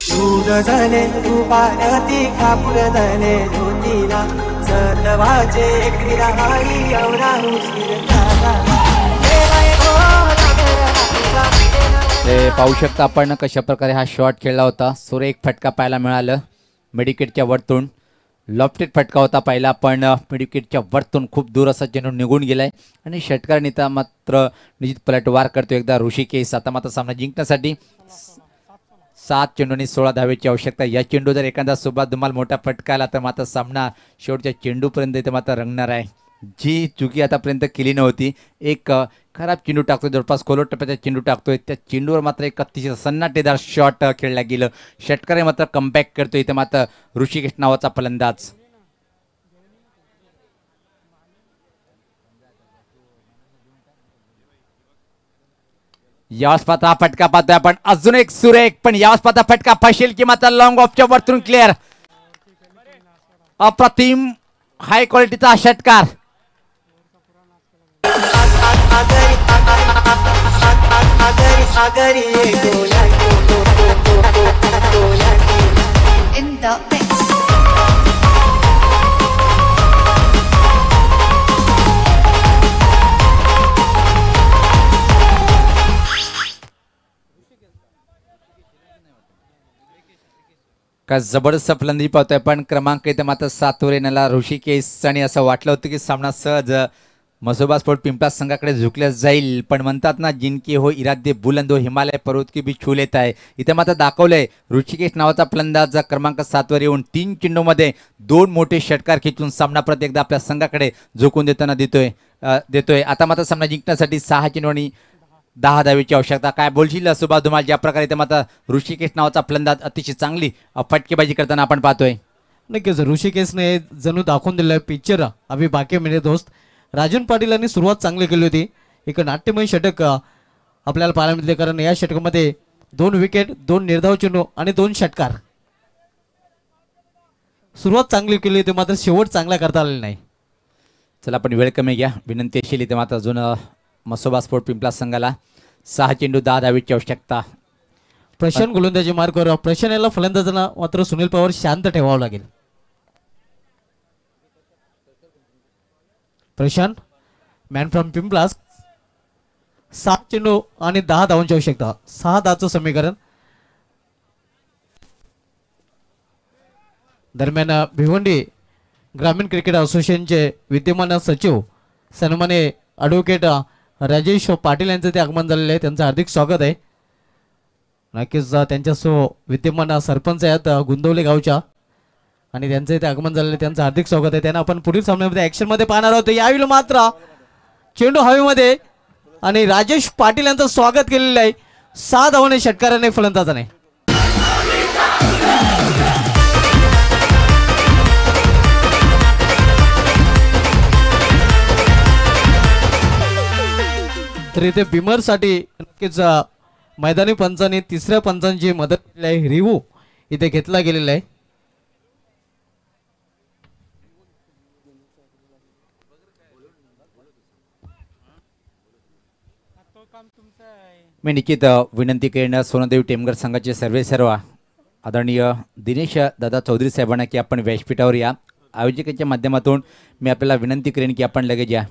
शूद झाले तू पारती कापूर झाले ज्योतीला सतवाचे क्रीडा हारी एवढा उशीर झाला. ते पाहू शकता आपण कशा प्रकारे हा शॉट खेळला होता. सुरेख फटका पाहायला मिळालं मेडिकेटच्या वरतून. लॉफ्टेड फटका होता पहिला पण मेडिकेटच्या वरतून खूप दूर असा चेंडू निघून गेलाय आणि षटकार नेता मात्र निश्चित पलटवार करतो एकदा ऋषिकेश. आता मात्र सामना जिंकण्यासाठी 7 चेंडूंनी 16 धावेची आवश्यकता. या चेंडू जर एखादा सोबत धुमाल मोठा फटका आला तर मात्र सामना शेवटच्या चेंडूपर्यंत इथे मात्र रंगणार आहे. जी चुकी आतापर्यंत केली नव्हती. एक खराब चेंडू टाकतोय जवळपास खोलट टप्प्याचा चेंडू टाकतोय. त्या चेंडूवर मात्र एक अतिशय सन्नाटेदार शॉट खेळला गेलं. षटकारे मात्र कमबॅक करतोय इथे मात्र ऋषिकेश नावाचा फलंदाज. यावेळेस पाहता हा फटका पाहतोय आपण. अजून एक सुरेख पण यावेळेस पाहता फटका फसेल की मात्र लॉंग ऑफच्या वरतून क्लिअर. अप्रतिम हाय क्वालिटीचा षटकार. In the mix. का जबरदस्त फलंदाजी पाहतोय पण क्रमांक इथे मात्र 7 वर येण्याला ऋषिकेश आणि असं वाटलं होतं की सामना सहज मसोबा स्पोर्ट पिंपळा संघाकडे झुकल्या जाईल, पण म्हणतात ना जिनके हो इरादे बुलंद हो हिमालय पर्वत की भी छू लेत आहे. इथे मात्र दाखवलंय ऋषिकेश नावाचा फलंदाज क्रमांक 7 वर येऊन 3 चेंडूमध्ये 2 मोठे षटकार खेचून सामना परत एकदा आपल्या संघाकडे झोकून देताना देतोय. आता मात्र सामना जिंकण्यासाठी 6 चेंडू आणि 10 धावेची आवश्यकता. काय बोलशील सुभाष धुमाल, ज्या प्रकारे इथे मात्र ऋषिकेश नावाचा फलंदाज अतिशय चांगली फटकेबाजी करताना आपण पाहतोय. नक्कीच ऋषिकेशने जणू दाखवून दिलं पिक्चर अभि बाकी मेरे दोस्त. राजन पाटील यांनी सुरुवात चांगली केली होती. एक नाट्यमय षटक आपल्याला पाहायला मिळते, कारण या षटकामध्ये 2 विकेट, 2 निर्धाव चेंडू आणि 2 षटकार. सुरुवात चांगली केली होती, मात्र शेवट चांगला करता आलेला नाही. चला आपण वेळ कमी घ्या, विनंती असेल इथे मात्र अजून मसोबा स्पोर्ट पिंपळा संघाला 6 चेंडू 10 धावेची आवश्यकता. प्रशांत गोलंदाजी मार्गावर. प्रशांत याला फलंदाजांना मात्र सुनील पवार शांत ठेवावं लागेल. प्रशांत मॅन फ्रॉम पिंपलास 7 चेंडू आणि 10 धावांची आवश्यकता. 6 धावचं समीकरण. दरम्यान भिवंडी ग्रामीण क्रिकेट असोसिएशनचे विद्यमान सचिव सन्मान्य ॲडव्होकेट राजेश पाटील यांचं ते आगमन झालेलं आहे. त्यांचं हार्दिक स्वागत आहे. नक्कीच त्यांच्यासह विद्यमान सरपंच आहेत गुंदवले गावच्या, आणि त्यांचं इथे आगमन झालेलं आहे. त्यांचं हार्दिक स्वागत आहे. त्यांना आपण पुढील सामन्यामध्ये ॲक्शनमध्ये पाहणार आहोत. यावेळी मात्र चेंडू हवेमध्ये आणि राजेश पाटील यांचं स्वागत केलेलं आहे 6 धावाने षटकाराने फलंदाजाने. तर इथे बिमरसाठी नक्कीच मैदानी पंचांनी 3ऱ्या पंचांची मदत केली आहे. रिव्ह्यू इथे घेतला गेलेला आहे. मी निश्चित विनंती करेन सोनादेवी टेमगर संघाचे सर्व आदरणीय दिनेश दादा चौधरी साहेबांना की आपण व्यासपीठावर या. आयोजकांच्या माध्यमातून मी आपल्याला विनंती करेन की आपण लगेच या.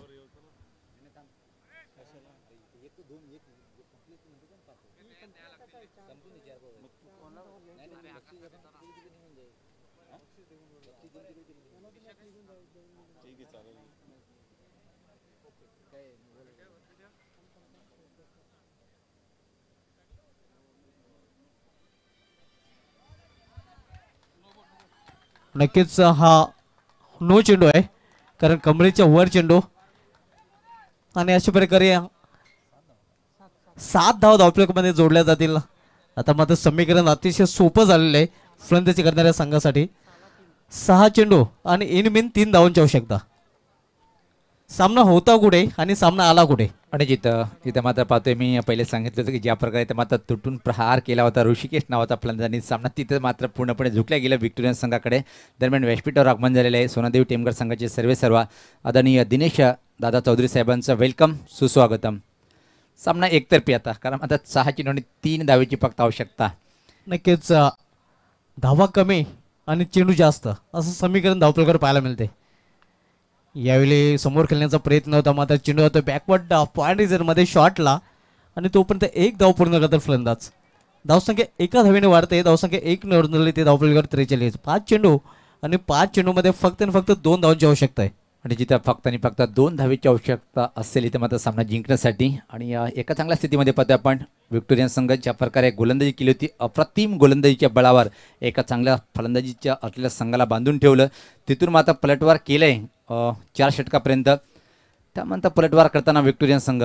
नक्कीच हा नो चेंडू आहे, कारण कमरेच्या वर चेंडू, आणि अशा प्रकारे 7 धावा धावफलकामध्ये जोडल्या जातील. आता मात्र समीकरण अतिशय सोपं झालेलं आहे फलंदाजी करणाऱ्या संघासाठी. 6 चेंडू आणि इन 3 धावांची आवश्यकता. सामना होता कुठे आणि सामना आला कुठे. आणि इथं मात्र पाहतोय मी पहिले सांगितलं होतं की ज्या प्रकारे इथं मात्र तुटून प्रहार केला होता ऋषिकेश नावाचा फलंदाजांनी, सामना तिथे मात्र पूर्णपणे झुकल्या गेला विक्टोरियन संघाकडे. दरम्यान व्यासपीठावर आगमन झालेलं आहे सोनादेवी टेमगर संघाचे सर्व आदरणीय दिनेश दादा चौधरी साहेबांचं वेलकम, सुस्वागतम. सामना एकतर्फी आता, कारण आता 6 चेंडू आणि 3 धावेची फक्त आवश्यकता. नक्कीच धावा कमी आणि चेंडू जास्त असं समीकरण धावफलकावर पाहायला मिळते. यावेळी समोर खेळण्याचा प्रयत्न होता, मात्र चेंडू होता बॅकवर्ड पॉइंट रिझनमध्ये शॉटला, आणि तोपर्यंत 1 धाव पूर्ण करतात फलंदाज. धावसंख्या 1 धावेने वाढते. धावसंख्या 1 नोंदवली ते धावफलकावर 43. 5 चेंडू आणि 5 चेंडूमध्ये फक्त आणि फक्त 2 धावांची आवश्यकता आहे. आणि जिथं फक्त आणि फक्त 2 धावेची आवश्यकता असेल इथे मात्र सामना जिंकण्यासाठी. आणि एका चांगल्या स्थितीमध्ये पाहतो आपण विक्टोरियन संघ ज्या प्रकारे गोलंदाजी केली होती, अप्रतिम गोलंदाजीच्या बळावर एका चांगल्या फलंदाजीच्या असलेल्या संघाला बांधून ठेवलं. तिथून मात्र पलटवार केलंय 4 षटकापर्यंत. त्यानंतर पलटवार करताना विक्टोरियन संघ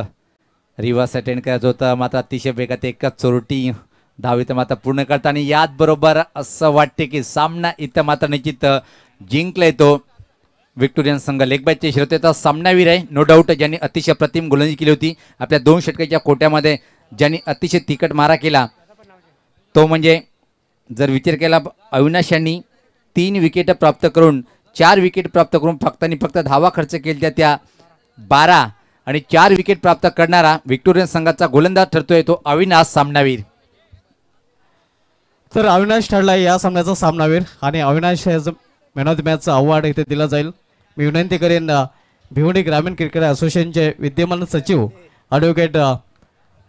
रिव्हर्स अटेंड करायचं होतं, मात्र अतिशय वेगात एकच चोरटी धाव इथं मात्र पूर्ण करता. आणि याचबरोबर असं वाटते की सामना इथं मात्र निश्चित जिंकला येतो विक्टोरियन संघ. लेगबॅचचे श्रोतेचा सामनावीर आहे नो डाऊट, ज्यांनी अतिशय प्रतिम गोलंदाजी केली होती. आपल्या 2 षटकाच्या कोट्यामध्ये ज्यांनी अतिशय तिखट मारा केला तो म्हणजे जर विचार केला अविनाश यांनी 3 विकेट प्राप्त करून 4 विकेट प्राप्त करून फक्त आणि फक्त धावा खर्च केल्या त्या 12, आणि 4 विकेट प्राप्त करणारा विक्टोरियन संघाचा गोलंदाज ठरतोय तो अविनाश सामनावीर. तर अविनाश ठरला या सामन्याचा सामनावीर, आणि अविनाश मॅन ऑफ द मॅचचा अवॉर्ड इथे दिला जाईल. मी विनंती करेन भिवंडी ग्रामीण क्रिकेट असोसिएशनचे विद्यमान सचिव ॲडव्होकेट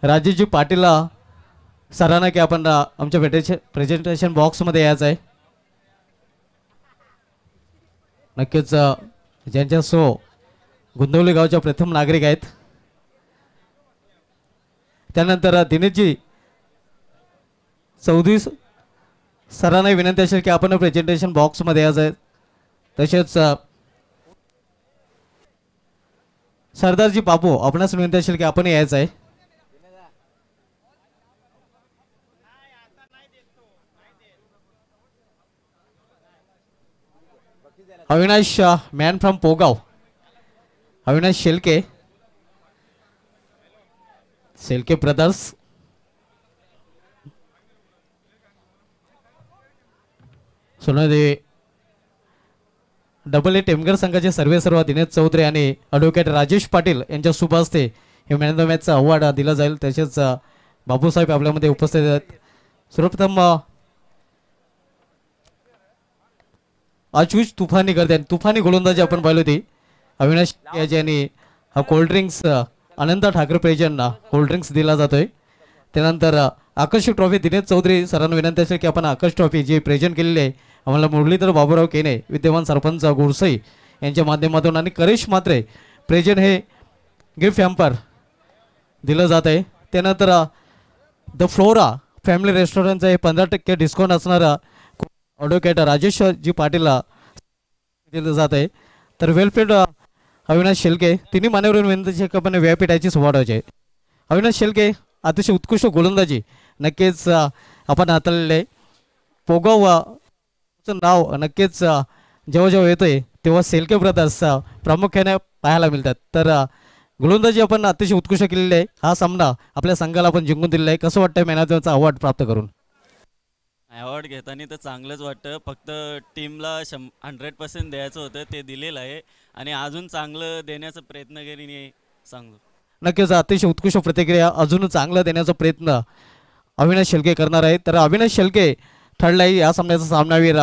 राजेशजी पाटील सरांना की आपण आमच्या प्रेझेंटेशन बॉक्समध्ये यायचं आहे. नक्कीच ज्यांच्या सो गुंदवली गावच्या प्रथम नागरिक आहेत. त्यानंतर दिनेशजी चौधरी सरांना विनंती असेल की आपण प्रेझेंटेशन बॉक्समध्ये यायचं आहे. तसेच सरदारजी बापू आपणास विनंती असेल की आपण यायचं आहे. Avinash man from Pogaon, Avinash Shelke, Shelke brothers. Sonadevi double A Temgar संघाचे सर्वेसर्वा दिनेश चौधरी आणि ॲडव्होकेट राजेश पाटील यांच्या शुभ हस्ते हे मॅन ऑफ द मॅचचा अवॉर्ड दिला जाईल. तसेच बाबूसाहेब आपल्यामध्ये उपस्थित आहेत. सर्वप्रथम आशुष तुफानी करते तुफानी गोलंदाजी आपण पाहिली होती. अविनाश यांनी हा कोल्ड्रिंक्स अनंत ठाकरे प्रेजन कोल्ड्रिंक्स दिला जातोय. त्यानंतर आकर्षक ट्रॉफी दिनेश चौधरी सरांना विनंती असेल की आपण आकर्ष ट्रॉफी जी प्रेझेंट केलेली आहे आम्हाला मुरलीधर बाबूराव केने विद्यमान सरपंच गोडसई यांच्या माध्यमातून आणि करेश मात्रे प्रेझेंट हे गिफ्ट हॅम्पर दिलं जात आहे. त्यानंतर द फ्लोरा फॅमिली रेस्टॉरंटचं हे 15% डिस्काउंट असणारा ॲडव्होकेट राजेश जी पाटील दिलं जात आहे. तर वेलपेड अविनाश शेलके तिन्ही मान्यवर विनंती आपण व्यापीठाची वाढवायची आहे. अविनाश शेलके अतिशय उत्कृष्ट गोलंदाजी नक्कीच आपण हाताळलेले. पोगाव नाव नक्कीच जेव्हा जेव्हा येतोय तेव्हा शेलके ब्रदर्स प्रामुख्याने पाहायला मिळतात. तर गोलंदाजी आपण अतिशय उत्कृष्ट केलेली आहे. हा सामना आपल्या संघाला आपण जिंकून दिलेला आहे. कसं वाटतंय मॅन ऑफ द मॅचचा अवॉर्ड प्राप्त करून? अवॉर्ड घेताना तर चांगलंच वाटतं. फक्त टीमला 100% द्यायचं होतं ते दिलेलं आहे आणि अजून चांगलं देण्याचा प्रयत्न करीन सांगतो. नक्कीच अतिशय उत्कृष्ट प्रतिक्रिया. अजून चांगलं देण्याचा प्रयत्न अविनाश शेलके करणार आहे. तर अविनाश शेलके ठरलाय या सामन्याचा सामनावीर.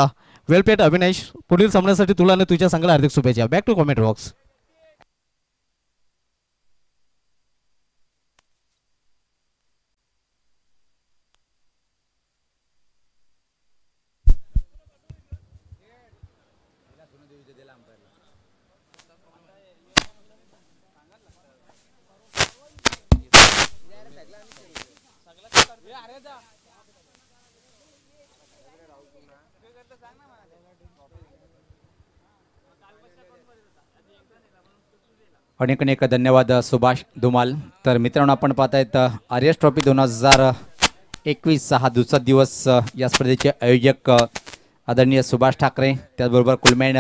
वेलपेट अविनाश, पुढील सामन्यासाठी तुला आणि तुझ्या संघाला हार्दिक शुभेच्छा. Back to comment box. अनेक अनेक धन्यवाद सुभाष धुमाल. तर मित्रांनो आपण पाहतायत आर एस ट्रॉफी 2021 हा दुसरा दिवस. या स्पर्धेचे आयोजक आदरणीय सुभाष ठाकरे, त्याचबरोबर कुलमॅन